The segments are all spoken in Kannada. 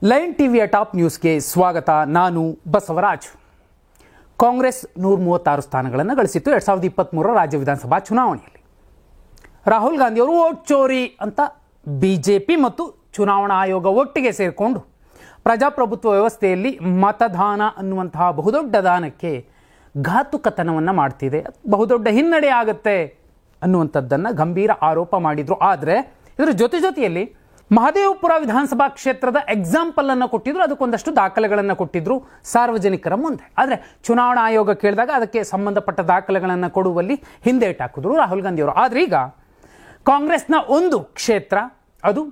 ಲೈನ್ ಟಿವಿಯ ಟಾಪ್ ನ್ಯೂಸ್ಗೆ ಸ್ವಾಗತ. ನಾನು ಬಸವರಾಜ್. ಕಾಂಗ್ರೆಸ್ 136 ಸ್ಥಾನಗಳನ್ನು ಗಳಿಸಿತ್ತು 2023 ರಾಜ್ಯ ವಿಧಾನಸಭಾ ಚುನಾವಣೆಯಲ್ಲಿ. ರಾಹುಲ್ ಗಾಂಧಿ ಅವರು ವೋಟ್ ಚೋರಿ ಅಂತ ಬಿಜೆಪಿ ಮತ್ತು ಚುನಾವಣಾ ಆಯೋಗ ಒಟ್ಟಿಗೆ ಸೇರಿಕೊಂಡು ಪ್ರಜಾಪ್ರಭುತ್ವ ವ್ಯವಸ್ಥೆಯಲ್ಲಿ ಮತದಾನ ಅನ್ನುವಂತಹ ಬಹುದೊಡ್ಡ ದಾನಕ್ಕೆ ಘಾತುಕತನವನ್ನು ಮಾಡ್ತಿದೆ, ಬಹುದೊಡ್ಡ ಹಿನ್ನಡೆ ಆಗುತ್ತೆ ಅನ್ನುವಂಥದ್ದನ್ನು ಗಂಭೀರ ಆರೋಪ ಮಾಡಿದರು. ಆದರೆ ಇದರ ಜೊತೆಯಲ್ಲಿ ಮಹದೇವಪುರ ವಿಧಾನಸಭಾ ಕ್ಷೇತ್ರದ ಎಕ್ಸಾಂಪಲ್ ಅನ್ನು ಕೊಟ್ಟಿದ್ರು, ಅದಕ್ಕೊಂದಷ್ಟು ದಾಖಲೆಗಳನ್ನು ಕೊಟ್ಟಿದ್ರು ಸಾರ್ವಜನಿಕರ ಮುಂದೆ. ಆದರೆ ಚುನಾವಣಾ ಆಯೋಗ ಕೇಳಿದಾಗ ಅದಕ್ಕೆ ಸಂಬಂಧಪಟ್ಟ ದಾಖಲೆಗಳನ್ನು ಕೊಡುವಲ್ಲಿ ಹಿಂದೇಟು ಹಾಕಿದ್ರು ರಾಹುಲ್ ಗಾಂಧಿ ಅವರು. ಆದರೆ ಈಗ ಕಾಂಗ್ರೆಸ್ನ ಒಂದು ಕ್ಷೇತ್ರ, ಅದು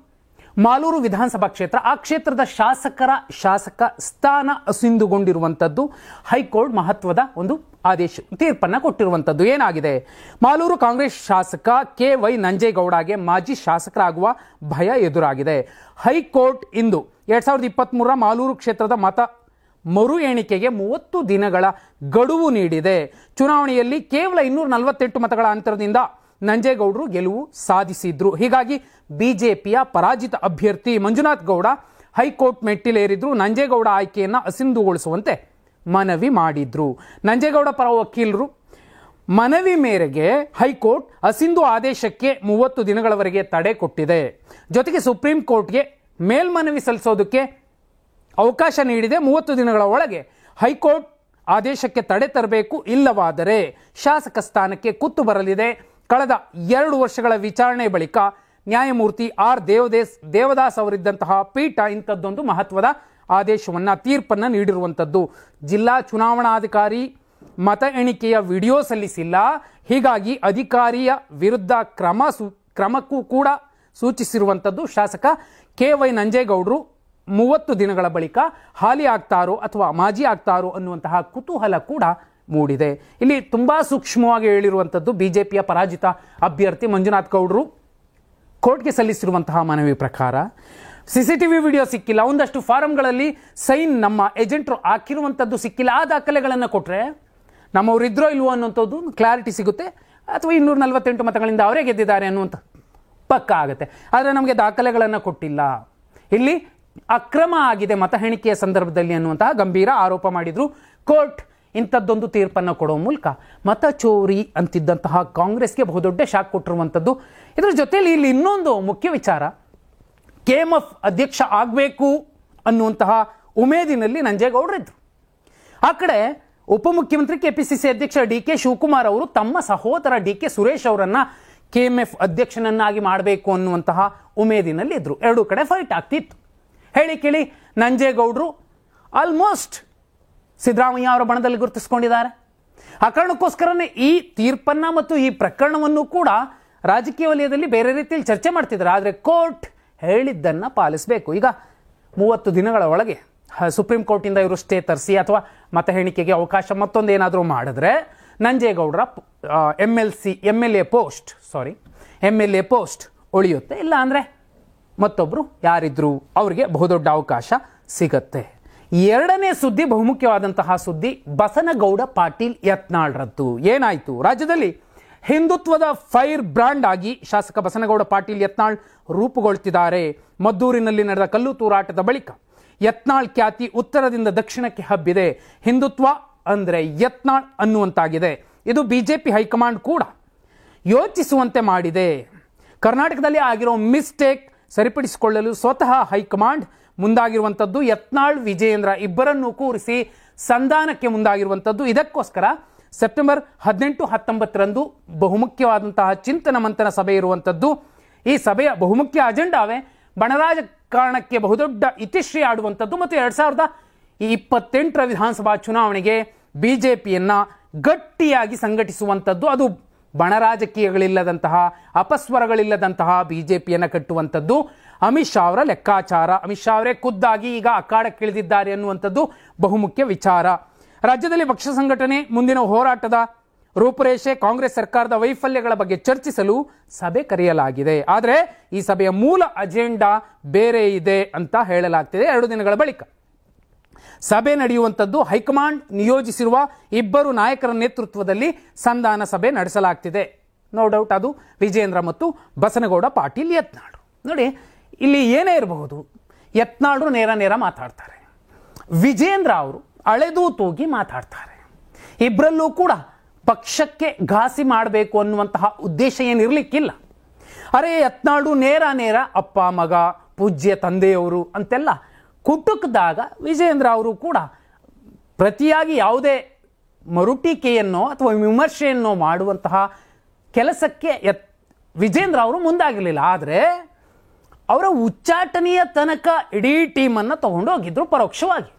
ಮಾಲೂರು ವಿಧಾನಸಭಾ ಕ್ಷೇತ್ರ, ಆ ಕ್ಷೇತ್ರದ ಶಾಸಕ ಸ್ಥಾನ ಅಸಿಂದುಗೊಂಡಿರುವಂಥದ್ದು ಹೈಕೋರ್ಟ್ ಮಹತ್ವದ ಒಂದು ತೀರ್ಪನ್ನು ಕೊಟ್ಟಿರುವಂಥದ್ದು. ಏನಾಗಿದೆ? ಮಾಲೂರು ಕಾಂಗ್ರೆಸ್ ಶಾಸಕ KY ನಂಜೇಗೌಡಗೆ ಮಾಜಿ ಶಾಸಕರಾಗುವ ಭಯ ಎದುರಾಗಿದೆ. ಹೈಕೋರ್ಟ್ ಇಂದು 2023 ಮಾಲೂರು ಕ್ಷೇತ್ರದ ಮತ ಮರು ಎಣಿಕೆಗೆ 30 ದಿನಗಳ ಗಡುವು ನೀಡಿದೆ. ಚುನಾವಣೆಯಲ್ಲಿ ಕೇವಲ 248 ಮತಗಳ ಅಂತರದಿಂದ ನಂಜೇಗೌಡರು ಗೆಲುವು ಸಾಧಿಸಿದ್ರು. ಹೀಗಾಗಿ ಬಿಜೆಪಿಯ ಪರಾಜಿತ ಅಭ್ಯರ್ಥಿ ಮಂಜುನಾಥ್ ಗೌಡ ಹೈಕೋರ್ಟ್ ಮೆಟ್ಟಿಲೇರಿದ್ರು. ನಂಜೇಗೌಡ ಆಯ್ಕೆಯನ್ನು ಅಸಿಂಧುಗೊಳಿಸುವಂತೆ ಮನವಿ ಮಾಡಿದ್ರು. ನಂಜೇಗೌಡ ಪರ ವಕೀಲರು ಮನವಿ ಮೇರೆಗೆ ಹೈಕೋರ್ಟ್ ಅಸಿಂಧು ಆದೇಶಕ್ಕೆ 30 ದಿನಗಳವರೆಗೆ ತಡೆ ಕೊಟ್ಟಿದೆ. ಜೊತೆಗೆ ಸುಪ್ರೀಂ ಕೋರ್ಟ್ಗೆ ಮೇಲ್ಮನವಿ ಸಲ್ಲಿಸೋದಕ್ಕೆ ಅವಕಾಶ ನೀಡಿದೆ. 30 ದಿನಗಳ ಒಳಗೆ ಹೈಕೋರ್ಟ್ ಆದೇಶಕ್ಕೆ ತಡೆ ತರಬೇಕು, ಇಲ್ಲವಾದರೆ ಶಾಸಕ ಸ್ಥಾನಕ್ಕೆ ಕುತ್ತು ಬರಲಿದೆ. ಕಳೆದ 2 ವರ್ಷಗಳ ವಿಚಾರಣೆ ಬಳಿಕ ನ್ಯಾಯಮೂರ್ತಿ R ದೇವದಾಸ್ ಅವರಿದ್ದಂತಹ ಪೀಠ ಇಂಥದ್ದೊಂದು ಮಹತ್ವದ ತೀರ್ಪನ್ನು ನೀಡಿರುವಂಥದ್ದು. ಜಿಲ್ಲಾ ಚುನಾವಣಾಧಿಕಾರಿ ಮತ ಎಣಿಕೆಯ ವಿಡಿಯೋ ಸಲ್ಲಿಸಿಲ್ಲ, ಹೀಗಾಗಿ ಅಧಿಕಾರಿಯ ವಿರುದ್ಧ ಕ್ರಮಕ್ಕೂ ಕೂಡ ಸೂಚಿಸಿರುವಂಥದ್ದು. ಶಾಸಕ KY ನಂಜೇಗೌಡರು 30 ದಿನಗಳ ಬಳಿಕ ಹಾಲಿ ಆಗ್ತಾರೋ ಅಥವಾ ಮಾಜಿ ಆಗ್ತಾರೋ ಅನ್ನುವಂತಹ ಕುತೂಹಲ ಕೂಡ ಮೂಡಿದೆ. ಇಲ್ಲಿ ತುಂಬಾ ಸೂಕ್ಷ್ಮವಾಗಿ ಹೇಳಿರುವಂಥದ್ದು ಬಿಜೆಪಿಯ ಪರಾಜಿತ ಅಭ್ಯರ್ಥಿ ಮಂಜುನಾಥ್ ಗೌಡರು ಕೋರ್ಟ್ಗೆ ಸಲ್ಲಿಸಿರುವಂತಹ ಮನವಿ ಪ್ರಕಾರ CCTV ವಿಡಿಯೋ ಸಿಕ್ಕಿಲ್ಲ, ಒಂದಷ್ಟು ಫಾರಂಗಳಲ್ಲಿ ಸೈನ್ ನಮ್ಮ ಏಜೆಂಟರು ಹಾಕಿರುವಂಥದ್ದು ಸಿಕ್ಕಿಲ್ಲ. ಆ ದಾಖಲೆಗಳನ್ನು ಕೊಟ್ಟರೆ ನಮ್ಮವ್ರು ಇದ್ರೋ ಇಲ್ವೋ ಅನ್ನುವಂಥದ್ದು ಕ್ಲಾರಿಟಿ ಸಿಗುತ್ತೆ, ಅಥವಾ 248 ಮತಗಳಿಂದ ಅವರೇ ಗೆದ್ದಿದ್ದಾರೆ ಅನ್ನುವಂಥ ಪಕ್ಕ ಆಗುತ್ತೆ. ಆದರೆ ನಮಗೆ ದಾಖಲೆಗಳನ್ನು ಕೊಟ್ಟಿಲ್ಲ, ಇಲ್ಲಿ ಅಕ್ರಮ ಆಗಿದೆ ಮತ ಎಣಿಕೆಯ ಸಂದರ್ಭದಲ್ಲಿ ಅನ್ನುವಂತಹ ಗಂಭೀರ ಆರೋಪ ಮಾಡಿದ್ರು. ಕೋರ್ಟ್ ಇಂಥದ್ದೊಂದು ತೀರ್ಪನ್ನು ಕೊಡೋ ಮೂಲಕ ಮತ ಚೋರಿ ಅಂತಿದ್ದಂತಹ ಕಾಂಗ್ರೆಸ್ಗೆ ಬಹುದೊಡ್ಡ ಶಾಕ್ ಕೊಟ್ಟಿರುವಂಥದ್ದು. ಇದರ ಜೊತೆಯಲ್ಲಿ ಇಲ್ಲಿ ಇನ್ನೊಂದು ಮುಖ್ಯ ವಿಚಾರ, KMF ಅಧ್ಯಕ್ಷ ಆಗಬೇಕು ಅನ್ನುವಂತಹ ಉಮೇದಿನಲ್ಲಿ ನಂಜೇಗೌಡರಿದ್ರು. ಆ ಕಡೆ ಉಪಮುಖ್ಯಮಂತ್ರಿ KPCC ಅಧ್ಯಕ್ಷ DK ಶಿವಕುಮಾರ್ ಅವರು ತಮ್ಮ ಸಹೋದರ DK ಸುರೇಶ್ ಅವರನ್ನ KMF ಅಧ್ಯಕ್ಷನನ್ನಾಗಿ ಮಾಡಬೇಕು ಅನ್ನುವಂತಹ ಉಮೇದಿನಲ್ಲಿ ಇದ್ರು. ಎರಡೂ ಕಡೆ ಫೈಟ್ ಆಗ್ತಿತ್ತು. ಹೇಳಿ ಕೇಳಿ ನಂಜೇಗೌಡರು ಆಲ್ಮೋಸ್ಟ್ ಸಿದ್ದರಾಮಯ್ಯ ಅವರ ಬಣದಲ್ಲಿ ಗುರುತಿಸಿಕೊಂಡಿದ್ದಾರೆ. ಆ ಕಾರಣಕ್ಕೋಸ್ಕರನೇ ಈ ತೀರ್ಪನ್ನ ಮತ್ತು ಈ ಪ್ರಕರಣವನ್ನು ಕೂಡ ರಾಜಕೀಯ ವಲಯದಲ್ಲಿ ಬೇರೆ ರೀತಿಯಲ್ಲಿ ಚರ್ಚೆ ಮಾಡ್ತಿದ್ದಾರೆ. ಆದರೆ ಕೋರ್ಟ್ ಹೇಳಿದ್ದನ್ನು ಪಾಲಿಸಬೇಕು. ಈಗ 30 ದಿನಗಳ ಒಳಗೆ ಸುಪ್ರೀಂ ಕೋರ್ಟಿಂದ ಇವರು ಸ್ಟೇ ತರಿಸಿ ಅಥವಾ ಮತ ಎಣಿಕೆಗೆ ಅವಕಾಶ ಮತ್ತೊಂದೇನಾದರೂ ಮಾಡಿದ್ರೆ ನಂಜೇಗೌಡರ MLA ಪೋಸ್ಟ್ ಉಳಿಯುತ್ತೆ. ಇಲ್ಲ ಅಂದರೆ ಮತ್ತೊಬ್ಬರು ಯಾರಿದ್ರು ಅವರಿಗೆ ಬಹುದೊಡ್ಡ ಅವಕಾಶ ಸಿಗತ್ತೆ. ಎರಡನೇ ಸುದ್ದಿ, ಬಹುಮುಖ್ಯವಾದಂತಹ ಸುದ್ದಿ, ಬಸನಗೌಡ ಪಾಟೀಲ್ ಯತ್ನಾಳ್ರದ್ದು. ಏನಾಯಿತು? ರಾಜ್ಯದಲ್ಲಿ ಹಿಂದುತ್ವದ ಫೈರ್ ಬ್ರಾಂಡ್ ಆಗಿ ಶಾಸಕ ಬಸನಗೌಡ ಪಾಟೀಲ್ ಯತ್ನಾಳ್ ರೂಪುಗೊಳ್ತಿದ್ದಾರೆ. ಮದ್ದೂರಿನಲ್ಲಿ ನಡೆದ ಕಲ್ಲು ತೂರಾಟದ ಬಳಿಕ ಯತ್ನಾಳ್ ಖ್ಯಾತಿ ಉತ್ತರದಿಂದ ದಕ್ಷಿಣಕ್ಕೆ ಹಬ್ಬಿದೆ. ಹಿಂದುತ್ವ ಅಂದರೆ ಯತ್ನಾಳ್ ಅನ್ನುವಂತಾಗಿದೆ. ಇದು ಬಿಜೆಪಿ ಹೈಕಮಾಂಡ್ ಕೂಡ ಯೋಚಿಸುವಂತೆ ಮಾಡಿದೆ. ಕರ್ನಾಟಕದಲ್ಲಿ ಆಗಿರೋ ಮಿಸ್ಟೇಕ್ ಸರಿಪಡಿಸಿಕೊಳ್ಳಲು ಸ್ವತಃ ಹೈಕಮಾಂಡ್ ಮುಂದಾಗಿರುವಂಥದ್ದು. ಯತ್ನಾಳ್ ವಿಜಯೇಂದ್ರ ಇಬ್ಬರನ್ನೂ ಕೂರಿಸಿ ಸಂಧಾನಕ್ಕೆ ಮುಂದಾಗಿರುವಂಥದ್ದು. ಇದಕ್ಕೋಸ್ಕರ ಸೆಪ್ಟೆಂಬರ್ 18-19ರಂದು ಬಹುಮುಖ್ಯವಾದಂತಹ ಚಿಂತನ ಮಂಥನ ಸಭೆ ಇರುವಂಥದ್ದು. ಈ ಸಭೆಯ ಬಹುಮುಖ್ಯ ಅಜೆಂಡಾವೇ ಬಣರಾಜಕಾರಣಕ್ಕೆ ಬಹುದೊಡ್ಡ ಇತಿಶ್ರೀ ಆಡುವಂಥದ್ದು ಮತ್ತು 2028 ವಿಧಾನಸಭಾ ಚುನಾವಣೆಗೆ ಬಿಜೆಪಿಯನ್ನ ಗಟ್ಟಿಯಾಗಿ ಸಂಘಟಿಸುವಂಥದ್ದು. ಅದು ಬಣರಾಜಕೀಯಗಳಿಲ್ಲದಂತಹ, ಅಪಸ್ವರಗಳಿಲ್ಲದಂತಹ ಬಿಜೆಪಿಯನ್ನು ಕಟ್ಟುವಂಥದ್ದು ಅಮಿತ್ ಶಾ ಅವರ ಲೆಕ್ಕಾಚಾರ. ಅಮಿತ್ ಶಾ ಅವರೇ ಖುದ್ದಾಗಿ ಈಗ ಅಖಾಡಕ್ಕಿಳಿದಿದ್ದಾರೆ ಅನ್ನುವಂಥದ್ದು ಬಹುಮುಖ್ಯ ವಿಚಾರ. ರಾಜ್ಯದಲ್ಲಿ ಪಕ್ಷ ಸಂಘಟನೆ, ಮುಂದಿನ ಹೋರಾಟದ ರೂಪುರೇಷೆ, ಕಾಂಗ್ರೆಸ್ ಸರ್ಕಾರದ ವೈಫಲ್ಯಗಳ ಬಗ್ಗೆ ಚರ್ಚಿಸಲು ಸಭೆ ಕರೆಯಲಾಗಿದೆ. ಆದರೆ ಈ ಸಭೆಯ ಮೂಲ ಅಜೆಂಡಾ ಬೇರೆ ಇದೆ ಅಂತ ಹೇಳಲಾಗ್ತಿದೆ. 2 ದಿನಗಳ ಬಳಿಕ ಸಭೆ ನಡೆಯುವಂಥದ್ದು. ಹೈಕಮಾಂಡ್ ನಿಯೋಜಿಸಿರುವ ಇಬ್ಬರು ನಾಯಕರ ನೇತೃತ್ವದಲ್ಲಿ ಸಂಧಾನ ಸಭೆ ನಡೆಸಲಾಗ್ತಿದೆ. ನೋ ಡೌಟ್ ಅದು ವಿಜಯೇಂದ್ರ ಮತ್ತು ಬಸನಗೌಡ ಪಾಟೀಲ್ ಯತ್ನಾಳ್. ನೋಡಿ, ಇಲ್ಲಿ ಏನೇ ಇರಬಹುದು, ಯತ್ನಾಳರು ನೇರ ನೇರ ಮಾತಾಡ್ತಾರೆ, ವಿಜೇಂದ್ರ ಅವರು ಅಳೆದು ತೂಗಿ ಮಾತಾಡ್ತಾರೆ. ಇಬ್ಬರಲ್ಲೂ ಕೂಡ ಪಕ್ಷಕ್ಕೆ ಘಾಸಿ ಮಾಡಬೇಕು ಅನ್ನುವಂತಹ ಉದ್ದೇಶ ಏನಿರಲಿಕ್ಕಿಲ್ಲ. ಅರೆ ಯತ್ನಾಳು ನೇರ ನೇರ ಅಪ್ಪ ಮಗ ಪೂಜ್ಯ ತಂದೆಯವರು ಅಂತೆಲ್ಲ ಕುಟುಕದಾಗ ವಿಜೇಂದ್ರ ಅವರು ಕೂಡ ಪ್ರತಿಯಾಗಿ ಯಾವುದೇ ಮರುಟೀಕೆಯನ್ನೋ ಅಥವಾ ವಿಮರ್ಶೆಯನ್ನೋ ಮಾಡುವಂತಹ ಕೆಲಸಕ್ಕೆ ವಿಜೇಂದ್ರ ಅವರು ಮುಂದಾಗಿರಲಿಲ್ಲ. ಆದರೆ ಅವರ ಉಚ್ಚಾಟನೆಯ ತನಕ ಇಡೀ ಟೀಮನ್ನು ತಗೊಂಡು ಹೋಗಿದ್ರು ಪರೋಕ್ಷವಾಗಿ.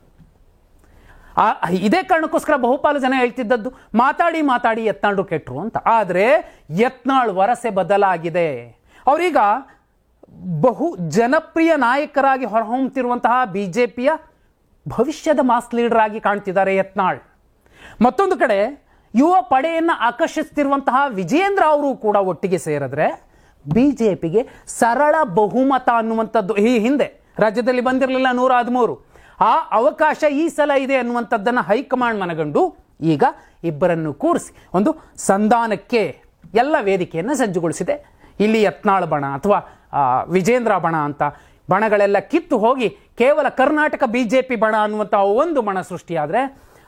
ಇದೇ ಕಾರಣಕ್ಕೋಸ್ಕರ ಬಹುಪಾಲು ಜನ ಹೇಳ್ತಿದ್ದದ್ದು ಮಾತಾಡಿ ಮಾತಾಡಿ ಯತ್ನಾಳರು ಕೆಟ್ಟರು ಅಂತ. ಆದರೆ ಯತ್ನಾಳ್ ವರಸೆ ಬದಲಾಗಿದೆ. ಅವರೀಗ ಬಹು ಜನಪ್ರಿಯ ನಾಯಕರಾಗಿ ಹೊರಹೊಮ್ಮುತ್ತಿರುವಂತಹ ಬಿಜೆಪಿಯ ಭವಿಷ್ಯದ ಮಾಸ್ ಲೀಡರ್ ಆಗಿ ಕಾಣ್ತಿದ್ದಾರೆ ಯತ್ನಾಳ್. ಮತ್ತೊಂದು ಕಡೆ ಯುವ ಪಡೆಯನ್ನು ಆಕರ್ಷಿಸ್ತಿರುವಂತಹ ವಿಜೇಂದ್ರ ಅವರು ಕೂಡ ಒಟ್ಟಿಗೆ ಸೇರಿದ್ರೆ ಬಿಜೆಪಿಗೆ ಸರಳ ಬಹುಮತ ಅನ್ನುವಂಥದ್ದು ಈ ಹಿಂದೆ ರಾಜ್ಯದಲ್ಲಿ ಬಂದಿರಲಿಲ್ಲ 113. ಆ ಅವಕಾಶ ಈ ಸಲ ಇದೆ ಅನ್ನುವಂಥದ್ದನ್ನು ಹೈಕಮಾಂಡ್ ಮನಗಂಡು ಈಗ ಇಬ್ಬರನ್ನು ಕೂರಿಸಿ ಒಂದು ಸಂಧಾನಕ್ಕೆ ಎಲ್ಲ ವೇದಿಕೆಯನ್ನು ಸಜ್ಜುಗೊಳಿಸಿದೆ. ಇಲ್ಲಿ ಯತ್ನಾಳ್ ಬಣ ಅಥವಾ ವಿಜೇಂದ್ರ ಬಣ ಅಂತ ಬಣಗಳೆಲ್ಲ ಕಿತ್ತು ಹೋಗಿ ಕೇವಲ ಕರ್ನಾಟಕ ಬಿಜೆಪಿ ಬಣ ಅನ್ನುವಂತಹ ಒಂದು ಬಣ ಸೃಷ್ಟಿಯಾದರೆ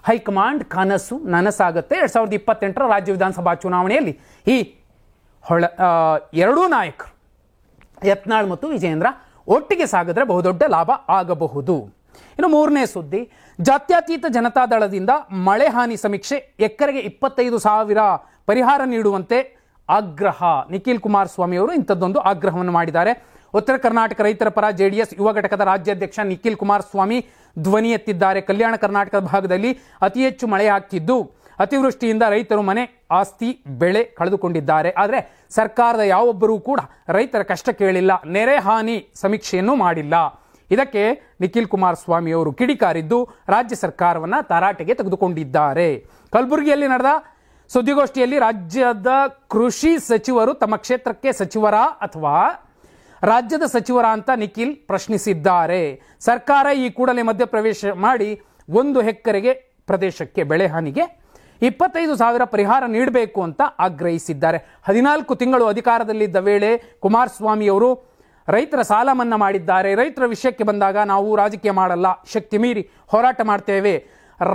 ಹೈಕಮಾಂಡ್ ಕನಸು ನನಸಾಗುತ್ತೆ. 2028ರ ರಾಜ್ಯ ವಿಧಾನಸಭಾ ಚುನಾವಣೆಯಲ್ಲಿ ಈ ಎರಡೂ ನಾಯಕರು ಯತ್ನಾಳ್ ಮತ್ತು ವಿಜೇಂದ್ರ ಒಟ್ಟಿಗೆ ಸಾಗಿದ್ರೆ ಬಹುದೊಡ್ಡ ಲಾಭ ಆಗಬಹುದು. ಇನ್ನು ಮೂರನೇ ಸುದ್ದಿ, ಜಾತ್ಯತೀತ ಜನತಾದಳದಿಂದ ಮಳೆ ಹಾನಿ ಸಮೀಕ್ಷೆ, ಎಕರೆಗೆ 25,000 ಪರಿಹಾರ ನೀಡುವಂತೆ ಆಗ್ರಹ. ನಿಖಿಲ್ ಕುಮಾರಸ್ವಾಮಿ ಅವರು ಇಂಥದ್ದೊಂದು ಆಗ್ರಹವನ್ನು ಮಾಡಿದ್ದಾರೆ. ಉತ್ತರ ಕರ್ನಾಟಕ ರೈತರ ಪರ ಜೆಡಿಎಸ್ ಯುವ ಘಟಕದ ರಾಜ್ಯಾಧ್ಯಕ್ಷ ನಿಖಿಲ್ ಕುಮಾರಸ್ವಾಮಿ ಧ್ವನಿ ಎತ್ತಿದ್ದಾರೆ. ಕಲ್ಯಾಣ ಕರ್ನಾಟಕದ ಭಾಗದಲ್ಲಿ ಅತಿ ಹೆಚ್ಚು ಮಳೆ ಆಗ್ತಿದ್ದು ಅತಿವೃಷ್ಟಿಯಿಂದ ರೈತರು ಮನೆ ಆಸ್ತಿ ಬೆಳೆ ಕಳೆದುಕೊಂಡಿದ್ದಾರೆ. ಆದರೆ ಸರ್ಕಾರದ ಯಾವೊಬ್ಬರೂ ಕೂಡ ರೈತರ ಕಷ್ಟ ಕೇಳಿಲ್ಲ, ನೆರೆ ಹಾನಿ ಸಮೀಕ್ಷೆಯನ್ನು ಮಾಡಿಲ್ಲ. ಇದಕ್ಕೆ ನಿಖಿಲ್ ಕುಮಾರಸ್ವಾಮಿ ಅವರು ಕಿಡಿಕಾರಿದ್ದು ರಾಜ್ಯ ಸರ್ಕಾರವನ್ನು ತರಾಟೆಗೆ ತೆಗೆದುಕೊಂಡಿದ್ದಾರೆ. ಕಲಬುರಗಿಯಲ್ಲಿ ನಡೆದ ಸುದ್ದಿಗೋಷ್ಠಿಯಲ್ಲಿ ರಾಜ್ಯದ ಕೃಷಿ ಸಚಿವರು ತಮ್ಮ ಕ್ಷೇತ್ರಕ್ಕೆ ಸಚಿವರ ಅಥವಾ ರಾಜ್ಯದ ಸಚಿವರ ಅಂತ ನಿಖಿಲ್ ಪ್ರಶ್ನಿಸಿದ್ದಾರೆ. ಸರ್ಕಾರ ಈ ಕೂಡಲೇ ಮಧ್ಯಪ್ರವೇಶ ಮಾಡಿ 1 ಎಕರೆಗೆ ಪ್ರದೇಶಕ್ಕೆ ಬೆಳೆ ಹಾನಿಗೆ 25,000 ಪರಿಹಾರ ನೀಡಬೇಕು ಅಂತ ಆಗ್ರಹಿಸಿದ್ದಾರೆ. 14 ತಿಂಗಳು ಅಧಿಕಾರದಲ್ಲಿದ್ದ ವೇಳೆ ಕುಮಾರಸ್ವಾಮಿ ಅವರು ರೈತರ ಸಾಲ ಮನ್ನಾ ಮಾಡಿದ್ದಾರೆ. ರೈತರ ವಿಷಯಕ್ಕೆ ಬಂದಾಗ ನಾವು ರಾಜಕೀಯ ಮಾಡಲ್ಲ, ಶಕ್ತಿ ಮೀರಿ ಹೋರಾಟ ಮಾಡ್ತೇವೆ,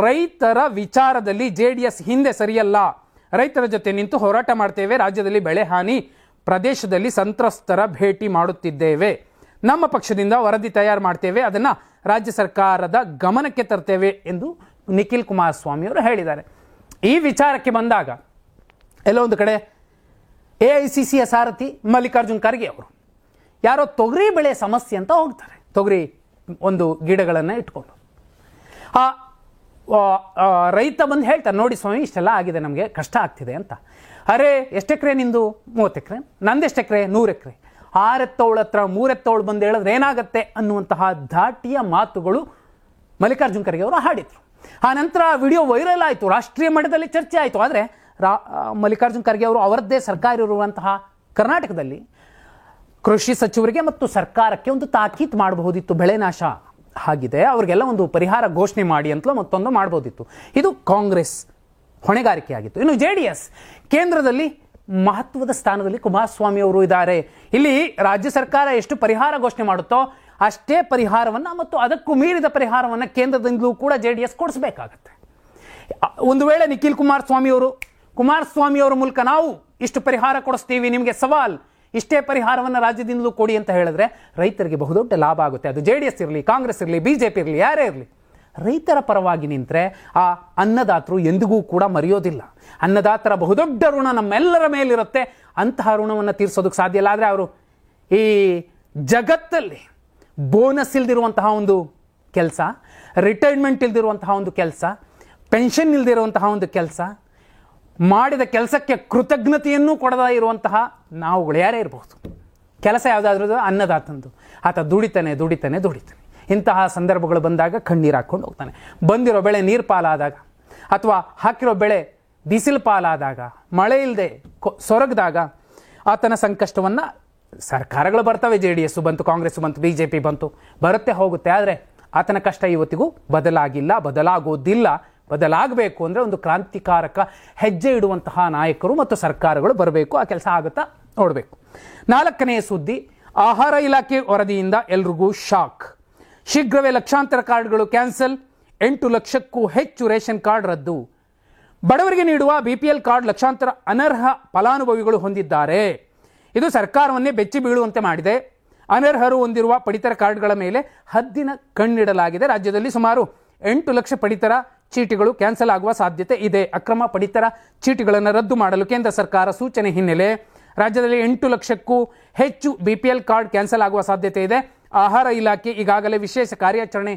ರೈತರ ವಿಚಾರದಲ್ಲಿ ಜೆಡಿಎಸ್ ಹಿಂದೆ ಸರಿಯಲ್ಲ, ರೈತರ ಜೊತೆ ನಿಂತು ಹೋರಾಟ ಮಾಡ್ತೇವೆ, ರಾಜ್ಯದಲ್ಲಿ ಬೆಳೆ ಹಾನಿ ಪ್ರದೇಶದಲ್ಲಿ ಸಂತ್ರಸ್ತರ ಭೇಟಿ ಮಾಡುತ್ತಿದ್ದೇವೆ, ನಮ್ಮ ಪಕ್ಷದಿಂದ ವರದಿ ತಯಾರು ಮಾಡ್ತೇವೆ, ಅದನ್ನು ರಾಜ್ಯ ಸರ್ಕಾರದ ಗಮನಕ್ಕೆ ತರ್ತೇವೆ ಎಂದು ನಿಖಿಲ್ ಕುಮಾರಸ್ವಾಮಿ ಅವರು ಹೇಳಿದ್ದಾರೆ. ಈ ವಿಚಾರಕ್ಕೆ ಬಂದಾಗ ಎಲ್ಲೋ ಒಂದು ಕಡೆ ಎಐಸಿಸಿಯ ಸಾರಥಿ ಮಲ್ಲಿಕಾರ್ಜುನ್ ಖರ್ಗೆ ಅವರು ಯಾರೋ ತೊಗರಿ ಬೆಳೆ ಸಮಸ್ಯೆ ಅಂತ ಹೋಗ್ತಾರೆ, ತೊಗರಿ ಒಂದು ಗಿಡಗಳನ್ನು ಇಟ್ಕೊಂಡು. ರೈತ ಬಂದು ಹೇಳ್ತಾರೆ, ನೋಡಿ ಸ್ವಾಮಿ ಇಷ್ಟೆಲ್ಲ ಆಗಿದೆ, ನಮಗೆ ಕಷ್ಟ ಆಗ್ತಿದೆ ಅಂತ. ಅರೆ ಎಷ್ಟು ಎಕರೆ ನಿಂದು? 30 ಎಕರೆ. ನಂದೆಷ್ಟು ಎಕರೆ? 100 ಎಕರೆ. 6 ಎತ್ತವಳ ಹತ್ರ 3 ಎತ್ತವಳು ಬಂದು ಹೇಳಿದ್ರೆ ಏನಾಗತ್ತೆ ಅನ್ನುವಂತಹ ಧಾಟಿಯ ಮಾತುಗಳು ಮಲ್ಲಿಕಾರ್ಜುನ್ ಖರ್ಗೆ ಅವರು ಹಾಡಿದ್ರು. ಆ ನಂತರ ವಿಡಿಯೋ ವೈರಲ್ ಆಯಿತು, ರಾಷ್ಟ್ರೀಯ ಮಟ್ಟದಲ್ಲಿ ಚರ್ಚೆ ಆಯಿತು. ಆದರೆ ಮಲ್ಲಿಕಾರ್ಜುನ್ ಖರ್ಗೆ ಅವರು ಅವರದ್ದೇ ಸರ್ಕಾರ ಇರುವಂತಹ ಕರ್ನಾಟಕದಲ್ಲಿ ಕೃಷಿ ಸಚಿವರಿಗೆ ಮತ್ತು ಸರ್ಕಾರಕ್ಕೆ ಒಂದು ತಾಕೀತು ಮಾಡಬಹುದಿತ್ತು. ಬೆಳೆ ನಾಶ ಆಗಿದೆ, ಅವರಿಗೆಲ್ಲ ಒಂದು ಪರಿಹಾರ ಘೋಷಣೆ ಮಾಡಿ ಅಂತಲೂ ಮತ್ತೊಂದು ಮಾಡಬಹುದಿತ್ತು. ಇದು ಕಾಂಗ್ರೆಸ್ ಹೊಣೆಗಾರಿಕೆಯಾಗಿತ್ತು. ಇನ್ನು ಜೆಡಿಎಸ್ ಕೇಂದ್ರದಲ್ಲಿ ಮಹತ್ವದ ಸ್ಥಾನದಲ್ಲಿ ಕುಮಾರಸ್ವಾಮಿ ಅವರು ಇದ್ದಾರೆ. ಇಲ್ಲಿ ರಾಜ್ಯ ಸರ್ಕಾರ ಎಷ್ಟು ಪರಿಹಾರ ಘೋಷಣೆ ಮಾಡುತ್ತೋ ಅಷ್ಟೇ ಪರಿಹಾರವನ್ನು ಮತ್ತು ಅದಕ್ಕೂ ಮೀರಿದ ಪರಿಹಾರವನ್ನು ಕೇಂದ್ರದಿಂದಲೂ ಕೂಡ ಜೆಡಿಎಸ್ ಕೊಡಿಸಬೇಕಾಗತ್ತೆ. ಒಂದು ವೇಳೆ ನಿಖಿಲ್ ಕುಮಾರಸ್ವಾಮಿ ಅವರ ಮೂಲಕ ನಾವು ಇಷ್ಟು ಪರಿಹಾರ ಕೊಡಿಸ್ತೀವಿ, ನಿಮಗೆ ಸವಾಲ್, ಇಷ್ಟೇ ಪರಿಹಾರವನ್ನು ರಾಜ್ಯದಿಂದಲೂ ಕೊಡಿ ಅಂತ ಹೇಳಿದ್ರೆ ರೈತರಿಗೆ ಬಹುದೊಡ್ಡ ಲಾಭ ಆಗುತ್ತೆ. ಅದು ಜೆಡಿಎಸ್ ಇರಲಿ, ಕಾಂಗ್ರೆಸ್ ಇರಲಿ, ಬಿಜೆಪಿ ಇರಲಿ, ಯಾರೇ ಇರಲಿ, ರೈತರ ಪರವಾಗಿ ನಿಂತರೆ ಆ ಅನ್ನದಾತರು ಎಂದಿಗೂ ಕೂಡ ಮರೆಯೋದಿಲ್ಲ. ಅನ್ನದಾತರ ಬಹುದೊಡ್ಡ ಋಣ ನಮ್ಮೆಲ್ಲರ ಮೇಲಿರುತ್ತೆ. ಅಂತಹ ಋಣವನ್ನು ತೀರಿಸೋದಕ್ಕೆ ಸಾಧ್ಯ ಇಲ್ಲ. ಆದರೆ ಅವರು ಈ ಜಗತ್ತಲ್ಲಿ ಬೋನಸ್ ಇಲ್ದಿರುವಂತಹ ಒಂದು ಕೆಲಸ, ರಿಟೈರ್ಮೆಂಟ್ ಇಲ್ದಿರುವಂತಹ ಒಂದು ಕೆಲಸ, ಪೆನ್ಷನ್ ಇಲ್ದಿರುವಂತಹ ಒಂದು ಕೆಲಸ, ಮಾಡಿದ ಕೆಲಸಕ್ಕೆ ಕೃತಜ್ಞತೆಯನ್ನು ಕೊಡದ ಇರುವಂತಹ ನಾವುಗಳು ಯಾರೇ ಇರಬಹುದು. ಕೆಲಸ ಯಾವುದಾದ್ರೂ ಅನ್ನದಾತಂದು, ಆತ ದುಡಿತಾನೆ. ಇಂತಹ ಸಂದರ್ಭಗಳು ಬಂದಾಗ ಕಣ್ಣೀರು ಹಾಕ್ಕೊಂಡು ಹೋಗ್ತಾನೆ. ಬಂದಿರೋ ಬೆಳೆ ನೀರು ಪಾಲಾದಾಗ ಅಥವಾ ಹಾಕಿರೋ ಬೆಳೆ ಬಿಸಿಲು ಪಾಲಾದಾಗ, ಮಳೆ ಇಲ್ಲದೆ ಸೊರಗದಾಗ ಆತನ ಸಂಕಷ್ಟವನ್ನು ಸರ್ಕಾರಗಳು ಬರ್ತವೆ. ಜೆಡಿಎಸ್ ಬಂತು, ಕಾಂಗ್ರೆಸ್ ಬಂತು, ಬಿಜೆಪಿ ಬಂತು, ಬರುತ್ತೆ ಹೋಗುತ್ತೆ. ಆದರೆ ಆತನ ಕಷ್ಟ ಇವತ್ತಿಗೂ ಬದಲಾಗಿಲ್ಲ, ಬದಲಾಗೋದಿಲ್ಲ. ಬದಲಾಗಬೇಕು ಅಂದರೆ ಒಂದು ಕ್ರಾಂತಿಕಾರಕ ಹೆಜ್ಜೆ ಇಡುವಂತಹ ನಾಯಕರು ಮತ್ತು ಸರ್ಕಾರಗಳು ಬರಬೇಕು. ಆ ಕೆಲಸ ಆಗುತ್ತಾ ನೋಡಬೇಕು. 4ನೇ ಸುದ್ದಿ, ಆಹಾರ ಇಲಾಖೆ ವರದಿಯಿಂದ ಎಲ್ರಿಗೂ ಶಾಕ್. ಶೀಘ್ರವೇ ಲಕ್ಷಾಂತರ ಕಾರ್ಡ್ಗಳು ಕ್ಯಾನ್ಸಲ್, 8 ಲಕ್ಷಕ್ಕೂ ಹೆಚ್ಚು ರೇಷನ್ ಕಾರ್ಡ್ ರದ್ದು. ಬಡವರಿಗೆ ನೀಡುವ BPL ಕಾರ್ಡ್ ಲಕ್ಷಾಂತರ ಅನರ್ಹ ಫಲಾನುಭವಿಗಳು ಹೊಂದಿದ್ದಾರೆ. ಇದು ಸರ್ಕಾರವನ್ನೇ ಬೆಚ್ಚಿ ಬೀಳುವಂತೆ ಮಾಡಿದೆ. ಅನರ್ಹರು ಹೊಂದಿರುವ ಪಡಿತರ ಕಾರ್ಡ್ಗಳ ಮೇಲೆ ಹದ್ದಿನ ಕಣ್ಣಿಡಲಾಗಿದೆ. ರಾಜ್ಯದಲ್ಲಿ ಸುಮಾರು 8 ಲಕ್ಷ ಪಡಿತರ ಚೀಟಿಗಳು ಕ್ಯಾನ್ಸಲ್ ಆಗುವ ಸಾಧ್ಯತೆ ಇದೆ. ಅಕ್ರಮ ಪಡಿತರ ಚೀಟಿಗಳನ್ನು ರದ್ದು ಮಾಡಲು ಕೇಂದ್ರ ಸರ್ಕಾರ ಸೂಚನೆ ಹಿನ್ನೆಲೆ ರಾಜ್ಯದಲ್ಲಿ 8 ಲಕ್ಷಕ್ಕೂ ಹೆಚ್ಚು BPL ಕಾರ್ಡ್ ಕ್ಯಾನ್ಸಲ್ ಆಗುವ ಸಾಧ್ಯತೆ ಇದೆ. ಆಹಾರ ಇಲಾಖೆ ಈಗಾಗಲೇ ವಿಶೇಷ ಕಾರ್ಯಾಚರಣೆ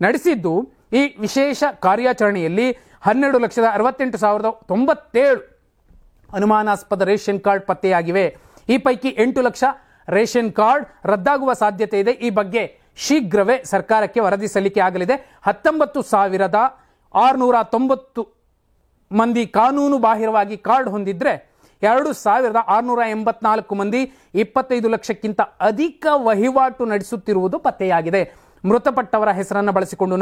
ನಡೆಸಿದ್ದು, ಈ ವಿಶೇಷ ಕಾರ್ಯಾಚರಣೆಯಲ್ಲಿ 12,68,097 ಅನುಮಾನಾಸ್ಪದ ರೇಷನ್ ಕಾರ್ಡ್ ಪತ್ತೆಯಾಗಿವೆ. ಈ ಪೈಕಿ 8 ಲಕ್ಷ ರೇಷನ್ ಕಾರ್ಡ್ ರದ್ದಾಗುವ ಸಾಧ್ಯತೆ ಇದೆ. ಈ ಬಗ್ಗೆ ಶೀಘ್ರವೇ ಸರ್ಕಾರಕ್ಕೆ ವರದಿ ಸಲ್ಲಿಕೆ ಆಗಲಿದೆ. 19,690 ಮಂದಿ ಕಾನೂನು ಬಾಹಿರವಾಗಿ ಕಾರ್ಡ್ ಹೊಂದಿದ್ರೆ 2,684 ಮಂದಿ 25 ಲಕ್ಷಕ್ಕಿಂತ ಅಧಿಕ ವಹಿವಾಟು ನಡೆಸುತ್ತಿರುವುದು ಪತ್ತೆಯಾಗಿದೆ. ಮೃತಪಟ್ಟವರ ಹೆಸರನ್ನು ಬಳಸಿಕೊಂಡು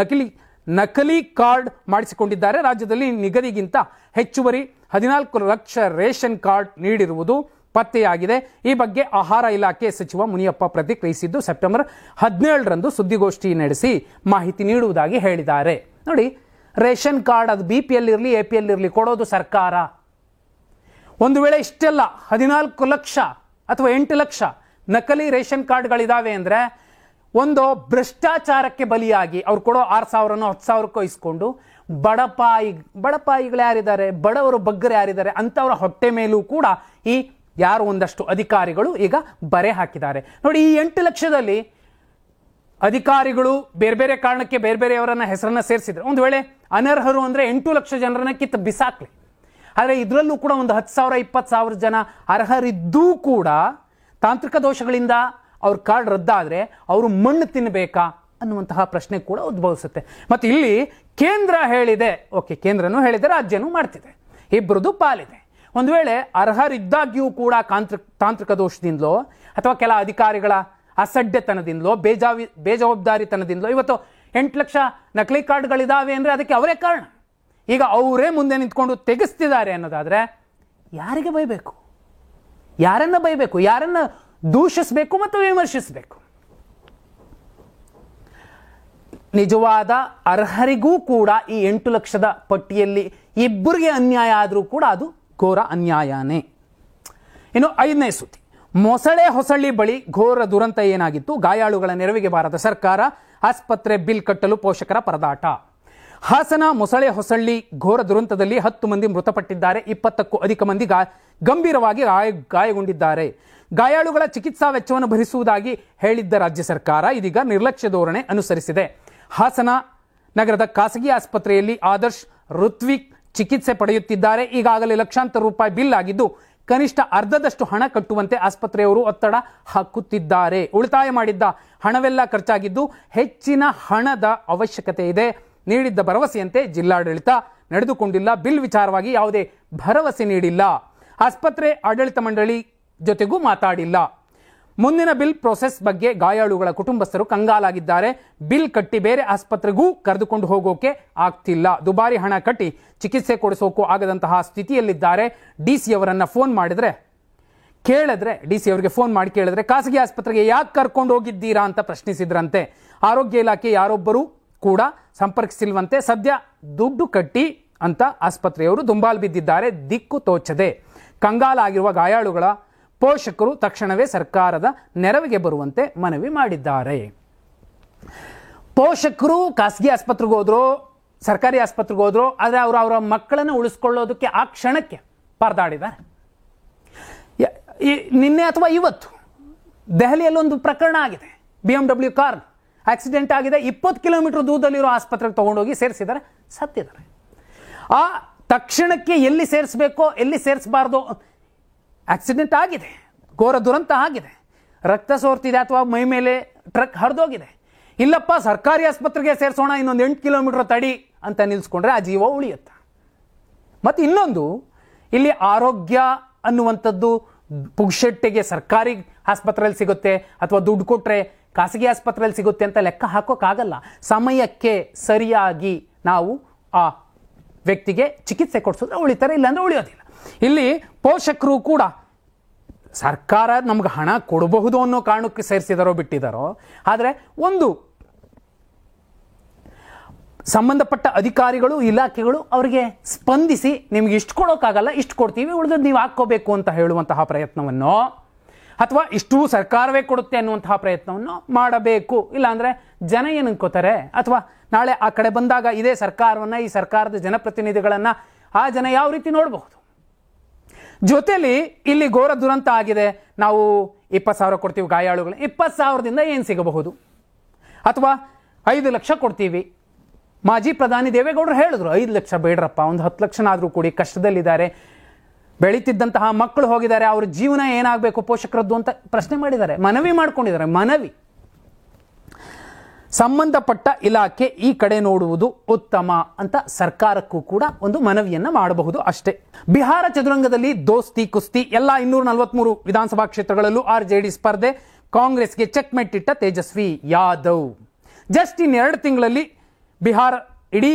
ನಕಲಿ ಕಾರ್ಡ್ ಮಾಡಿಸಿಕೊಂಡಿದ್ದಾರೆ. ರಾಜ್ಯದಲ್ಲಿ ನಿಗದಿಗಿಂತ ಹೆಚ್ಚುವರಿ 14 ಲಕ್ಷ ರೇಷನ್ ಕಾರ್ಡ್ ನೀಡಿರುವುದು ಪತ್ತೆಯಾಗಿದೆ. ಈ ಬಗ್ಗೆ ಆಹಾರ ಇಲಾಖೆ ಸಚಿವ ಮುನಿಯಪ್ಪ ಪ್ರತಿಕ್ರಿಯಿಸಿದ್ದು, ಸೆಪ್ಟೆಂಬರ್ 17ರಂದು ಸುದ್ದಿಗೋಷ್ಠಿ ನಡೆಸಿ ಮಾಹಿತಿ ನೀಡುವುದಾಗಿ ಹೇಳಿದ್ದಾರೆ. ನೋಡಿ, ರೇಷನ್ ಕಾರ್ಡ್ ಅದು BPL ಇರಲಿ APL ಇರಲಿ ಕೊಡೋದು ಸರ್ಕಾರ. ಒಂದು ವೇಳೆ ಇಷ್ಟೆಲ್ಲ 14 ಲಕ್ಷ ಅಥವಾ 8 ಲಕ್ಷ ನಕಲಿ ರೇಷನ್ ಕಾರ್ಡ್ಗಳಿದಾವೆ ಅಂದರೆ ಒಂದು ಭ್ರಷ್ಟಾಚಾರಕ್ಕೆ ಬಲಿಯಾಗಿ ಅವ್ರು ಕೊಡೋ 6,000ನೋ 10,000ಕ್ಕೋ ಇಸ್ಕೊಂಡು ಬಡಪಾಯಿಗಳು ಯಾರಿದ್ದಾರೆ, ಬಡವರು ಬಗ್ಗರು ಯಾರಿದ್ದಾರೆ ಅಂಥವ್ರ ಹೊಟ್ಟೆ ಮೇಲೂ ಕೂಡ ಈ ಯಾರು ಒಂದಷ್ಟು ಅಧಿಕಾರಿಗಳು ಈಗ ಬರೆ ಹಾಕಿದ್ದಾರೆ. ನೋಡಿ, ಈ 8 ಲಕ್ಷದಲ್ಲಿ ಅಧಿಕಾರಿಗಳು ಬೇರೆ ಬೇರೆ ಕಾರಣಕ್ಕೆ ಬೇರೆ ಬೇರೆಯವರನ್ನ ಹೆಸರನ್ನ ಸೇರಿಸಿದ್ರೆ, ಒಂದು ವೇಳೆ ಅನರ್ಹರು ಅಂದರೆ 8 ಲಕ್ಷ ಜನರನ್ನ ಕಿತ್ತು ಬಿಸಾಕ್ಲಿ. ಆದರೆ ಇದರಲ್ಲೂ ಕೂಡ ಒಂದು 10,000 20,000 ಜನ ಅರ್ಹರಿದ್ದೂ ಕೂಡ ತಾಂತ್ರಿಕ ದೋಷಗಳಿಂದ ಅವ್ರ ಕಾರ್ಡ್ ರದ್ದಾದರೆ ಅವರು ಮಣ್ಣು ತಿನ್ನಬೇಕಾ ಅನ್ನುವಂತಹ ಪ್ರಶ್ನೆ ಕೂಡ ಉದ್ಭವಿಸುತ್ತೆ. ಮತ್ತು ಇಲ್ಲಿ ಕೇಂದ್ರ ಹೇಳಿದೆ, ಓಕೆ, ಕೇಂದ್ರನೂ ಹೇಳಿದೆ, ರಾಜ್ಯನೂ ಮಾಡ್ತಿದೆ, ಇಬ್ಬರದು ಪಾಲಿದೆ. ಒಂದು ವೇಳೆ ಅರ್ಹರಿದ್ದಾಗ್ಯೂ ಕೂಡ ತಾಂತ್ರಿಕ ದೋಷದಿಂದಲೋ ಅಥವಾ ಕೆಲ ಅಧಿಕಾರಿಗಳ ಅಸಡ್ಡೆತನದಿಂದಲೋ ಬೇಜವಾಬ್ದಾರಿತನದಿಂದಲೋ ಇವತ್ತು 8 ಲಕ್ಷ ನಕಲಿ ಕಾರ್ಡ್ಗಳಿದಾವೆ ಅಂದರೆ ಅದಕ್ಕೆ ಅವರೇ ಕಾರಣ. ಈಗ ಅವರೇ ಮುಂದೆ ನಿಂತ್ಕೊಂಡು ತೆಗೆಸ್ತಿದ್ದಾರೆ ಅನ್ನೋದಾದರೆ ಯಾರಿಗೆ ಬೈಬೇಕು, ಯಾರನ್ನ ಬೈಬೇಕು, ಯಾರನ್ನ ದೂಷಿಸಬೇಕು ಮತ್ತು ವಿಮರ್ಶಿಸಬೇಕು? ನಿಜವಾದ ಅರ್ಹರಿಗೂ ಕೂಡ ಈ 8 ಲಕ್ಷದ ಪಟ್ಟಿಯಲ್ಲಿ ಇಬ್ಬರಿಗೆ ಅನ್ಯಾಯ ಆದರೂ ಕೂಡ ಅದು ಘೋರ ಅನ್ಯಾಯನೇ. ಇನ್ನು 5ನೇ ಸುದ್ದಿ, ಮೊಸಳೆ ಹೊಸಳ್ಳಿ ಬಳಿ ಘೋರ ದುರಂತ ಏನಾಗಿತ್ತು? ಗಾಯಾಳುಗಳ ನೆರವಿಗೆ ಬಾರದ ಸರ್ಕಾರ, ಆಸ್ಪತ್ರೆ ಬಿಲ್ ಕಟ್ಟಲು ಪೋಷಕರ ಪರದಾಟ. ಹಾಸನ ಮೊಸಳೆ ಹೊಸಳ್ಳಿ ಘೋರ ದುರಂತದಲ್ಲಿ 10 ಮಂದಿ ಮೃತಪಟ್ಟಿದ್ದಾರೆ, 20ಕ್ಕೂ ಅಧಿಕ ಮಂದಿ ಗಂಭೀರವಾಗಿ ಗಾಯಗೊಂಡಿದ್ದಾರೆ. ಗಾಯಾಳುಗಳ ಚಿಕಿತ್ಸಾ ವೆಚ್ಚವನ್ನು ಭರಿಸುವುದಾಗಿ ಹೇಳಿದ್ದ ರಾಜ್ಯ ಸರ್ಕಾರ ಇದೀಗ ನಿರ್ಲಕ್ಷ್ಯ ಧೋರಣೆ ಅನುಸರಿಸಿದೆ. ಹಾಸನ ನಗರದ ಖಾಸಗಿ ಆಸ್ಪತ್ರೆಯಲ್ಲಿ ಆದರ್ಶ್ ಋತ್ವಿಕ್ ಚಿಕಿತ್ಸೆ ಪಡೆಯುತ್ತಿದ್ದಾರೆ. ಈಗಾಗಲೇ ಲಕ್ಷಾಂತರ ರೂಪಾಯಿ ಬಿಲ್ ಆಗಿದ್ದು, ಕನಿಷ್ಠ ಅರ್ಧದಷ್ಟು ಹಣ ಕಟ್ಟುವಂತೆ ಆಸ್ಪತ್ರೆಯವರು ಒತ್ತಡ ಹಾಕುತ್ತಿದ್ದಾರೆ. ಉಳಿತಾಯ ಮಾಡಿದ್ದ ಹಣವೆಲ್ಲ ಖರ್ಚಾಗಿದ್ದು ಹೆಚ್ಚಿನ ಹಣದ ಅವಶ್ಯಕತೆ ಇದೆ. ನೀಡಿದ್ದ ಭರವಸೆಯಂತೆ ಜಿಲ್ಲಾಡಳಿತ ನಡೆದುಕೊಂಡಿಲ್ಲ. ಬಿಲ್ ವಿಚಾರವಾಗಿ ಯಾವುದೇ ಭರವಸೆ ನೀಡಿಲ್ಲ. ಆಸ್ಪತ್ರೆ ಆಡಳಿತ ಮಂಡಳಿ ಜೊತೆಗೂ ಮಾತಾಡಿಲ್ಲ. ಮುಂದಿನ ಬಿಲ್ ಪ್ರೋಸೆಸ್ ಬಗ್ಗೆ ಗಾಯಾಳುಗಳ ಕುಟುಂಬಸ್ಥರು ಕಂಗಾಲಾಗಿದ್ದಾರೆ. ಬಿಲ್ ಕಟ್ಟಿ ಬೇರೆ ಆಸ್ಪತ್ರೆಗೂ ಕರೆದುಕೊಂಡು ಹೋಗೋಕೆ ಆಗ್ತಿಲ್ಲ. ದುಬಾರಿ ಹಣ ಕಟ್ಟಿ ಚಿಕಿತ್ಸೆ ಕೊಡಿಸೋಕು ಆಗದಂತಹ ಸ್ಥಿತಿಯಲ್ಲಿದ್ದಾರೆ. DC ಅವರನ್ನ ಫೋನ್ ಕೇಳಿದ್ರೆ DC ಅವರಿಗೆ ಫೋನ್ ಮಾಡಿ ಕೇಳಿದ್ರೆ ಖಾಸಗಿ ಆಸ್ಪತ್ರೆಗೆ ಯಾಕೆ ಕರ್ಕೊಂಡು ಹೋಗಿದ್ದೀರಾ ಅಂತ ಪ್ರಶ್ನಿಸಿದ್ರಂತೆ. ಆರೋಗ್ಯ ಇಲಾಖೆ ಯಾರೊಬ್ಬರು ಕೂಡ ಸಂಪರ್ಕಿಸಿಲ್ವಂತೆ. ಸದ್ಯ ದುಡ್ಡು ಕಟ್ಟಿ ಅಂತ ಆಸ್ಪತ್ರೆಯವರು ದುಂಬಾಲು ಬಿದ್ದಿದ್ದಾರೆ. ದಿಕ್ಕು ತೋಚದೆ ಕಂಗಾಲಾಗಿರುವ ಗಾಯಾಳುಗಳ ಪೋಷಕರು ತಕ್ಷಣವೇ ಸರ್ಕಾರದ ನೆರವಿಗೆ ಬರುವಂತೆ ಮನವಿ ಮಾಡಿದ್ದಾರೆ. ಪೋಷಕರು ಖಾಸಗಿ ಆಸ್ಪತ್ರೆಗೆ ಹೋದ್ರು, ಸರ್ಕಾರಿ ಆಸ್ಪತ್ರೆಗೆ ಹೋದ್ರು, ಆದರೆ ಅವರ ಮಕ್ಕಳನ್ನು ಉಳಿಸ್ಕೊಳ್ಳೋದಕ್ಕೆ ಆ ಕ್ಷಣಕ್ಕೆ ಪರದಾಡಿದ್ದಾರೆ. ನಿನ್ನೆ ಅಥವಾ ಇವತ್ತು ದೆಹಲಿಯಲ್ಲಿ ಒಂದು ಪ್ರಕರಣ ಆಗಿದೆ. BMW ಕಾರ್ ಆಕ್ಸಿಡೆಂಟ್ ಆಗಿದೆ. 20 ಕಿಲೋಮೀಟರ್ ದೂರದಲ್ಲಿರೋ ಆಸ್ಪತ್ರೆಗೆ ತಗೊಂಡೋಗಿ ಸೇರಿಸಿದ್ದಾರೆ, ಸತ್ತಿದ್ದಾರೆ. ಆ ತಕ್ಷಣಕ್ಕೆ ಎಲ್ಲಿ ಸೇರಿಸಬೇಕೋ ಎಲ್ಲಿ ಸೇರಿಸಬಾರ್ದು, ಆಕ್ಸಿಡೆಂಟ್ ಆಗಿದೆ, ಘೋರ ದುರಂತ ಆಗಿದೆ, ರಕ್ತ ಸೋರ್ತಿದೆ ಅಥವಾ ಮೈ ಮೇಲೆ ಟ್ರಕ್ ಹರಿದೋಗಿದೆ. ಇಲ್ಲಪ್ಪ ಸರ್ಕಾರಿ ಆಸ್ಪತ್ರೆಗೆ ಸೇರಿಸೋಣ, ಇನ್ನೊಂದು 8 ಕಿಲೋಮೀಟರ್ ತಡಿ ಅಂತ ನಿಲ್ಲಿಸ್ಕೊಂಡ್ರೆ ಆ ಜೀವ ಉಳಿಯುತ್ತೆ. ಮತ್ತು ಇನ್ನೊಂದು, ಇಲ್ಲಿ ಆರೋಗ್ಯ ಅನ್ನುವಂಥದ್ದು ಪುಗ್ಶೆಟ್ಟಿಗೆ ಸರ್ಕಾರಿ ಆಸ್ಪತ್ರೆಯಲ್ಲಿ ಸಿಗುತ್ತೆ ಅಥವಾ ದುಡ್ಡು ಕೊಟ್ಟರೆ ಖಾಸಗಿ ಆಸ್ಪತ್ರೆಯಲ್ಲಿ ಸಿಗುತ್ತೆ ಅಂತ ಲೆಕ್ಕ ಹಾಕೋಕ್ಕಾಗಲ್ಲ. ಸಮಯಕ್ಕೆ ಸರಿಯಾಗಿ ನಾವು ಆ ವ್ಯಕ್ತಿಗೆ ಚಿಕಿತ್ಸೆ ಕೊಡಿಸಿದ್ರೆ ಉಳಿತಾರೆ, ಇಲ್ಲಾಂದ್ರೆ ಉಳಿಯೋದಿಲ್ಲ. ಇಲ್ಲಿ ಪೋಷಕರು ಕೂಡ ಸರ್ಕಾರ ನಮ್ಗೆ ಹಣ ಕೊಡಬಹುದು ಅನ್ನೋ ಕಾರಣಕ್ಕೆ ಸೇರಿಸಿದಾರೋ ಬಿಟ್ಟಿದ್ದಾರೋ, ಆದರೆ ಒಂದು ಸಂಬಂಧಪಟ್ಟ ಅಧಿಕಾರಿಗಳು ಇಲಾಖೆಗಳು ಅವರಿಗೆ ಸ್ಪಂದಿಸಿ ನಿಮ್ಗೆ ಇಷ್ಟು ಕೊಡೋಕ್ಕಾಗಲ್ಲ, ಇಷ್ಟು ಕೊಡ್ತೀವಿ, ಉಳಿದದ್ದು ನೀವು ಹಾಕ್ಕೋಬೇಕು ಅಂತ ಹೇಳುವಂತಹ ಪ್ರಯತ್ನವನ್ನು ಅಥವಾ ಇಷ್ಟು ಸರ್ಕಾರವೇ ಕೊಡುತ್ತೆ ಅನ್ನುವಂತಹ ಪ್ರಯತ್ನವನ್ನು ಮಾಡಬೇಕು. ಇಲ್ಲಾಂದರೆ ಜನ ಏನು ಅನ್ಕೋತಾರೆ, ಅಥವಾ ನಾಳೆ ಆ ಕಡೆ ಬಂದಾಗ ಇದೇ ಸರ್ಕಾರವನ್ನು, ಈ ಸರ್ಕಾರದ ಜನಪ್ರತಿನಿಧಿಗಳನ್ನು ಆ ಜನ ಯಾವ ರೀತಿ ನೋಡಬಹುದು. ಜೊತೆಲಿ ಇಲ್ಲಿ ಘೋರ ದುರಂತ ಆಗಿದೆ. ನಾವು 20,000 ಕೊಡ್ತೀವಿ ಗಾಯಾಳುಗಳು, 20,000ದಿಂದ ಏನು ಸಿಗಬಹುದು? ಅಥವಾ 5 ಲಕ್ಷ ಕೊಡ್ತೀವಿ. ಮಾಜಿ ಪ್ರಧಾನಿ ದೇವೇಗೌಡರು ಹೇಳಿದ್ರು 5 ಲಕ್ಷ ಬೇಡ್ರಪ್ಪ, ಒಂದು 10 ಲಕ್ಷನಾದರೂ ಕೂಡಿ, ಕಷ್ಟದಲ್ಲಿದ್ದಾರೆ, ಬೆಳೀತಿದ್ದಂತಹ ಮಕ್ಕಳು ಹೋಗಿದ್ದಾರೆ, ಅವ್ರ ಜೀವನ ಏನಾಗಬೇಕು ಪೋಷಕರದ್ದು ಅಂತ ಪ್ರಶ್ನೆ ಮಾಡಿದ್ದಾರೆ, ಮನವಿ ಮಾಡ್ಕೊಂಡಿದ್ದಾರೆ. ಮನವಿ ಸಂಬಂಧಪಟ್ಟ ಇಲಾಖೆ ಈ ಕಡೆ ನೋಡುವುದು ಉತ್ತಮ ಅಂತ ಸರ್ಕಾರಕ್ಕೂ ಕೂಡ ಒಂದು ಮನವಿಯನ್ನ ಮಾಡಬಹುದು ಅಷ್ಟೇ. ಬಿಹಾರ ಚದುರಂಗದಲ್ಲಿ ದೋಸ್ತಿ ಕುಸ್ತಿ ಎಲ್ಲ 243 ವಿಧಾನಸಭಾ ಕ್ಷೇತ್ರಗಳಲ್ಲೂ RJD ಸ್ಪರ್ಧೆ. ಕಾಂಗ್ರೆಸ್ಗೆ ಚೆಕ್ ಮೇಟ್ ಇಟ್ಟ ತೇಜಸ್ವಿ ಯಾದವ್. ಜಸ್ಟ್ ಇನ್ 2 ತಿಂಗಳಲ್ಲಿ ಬಿಹಾರ ಇಡೀ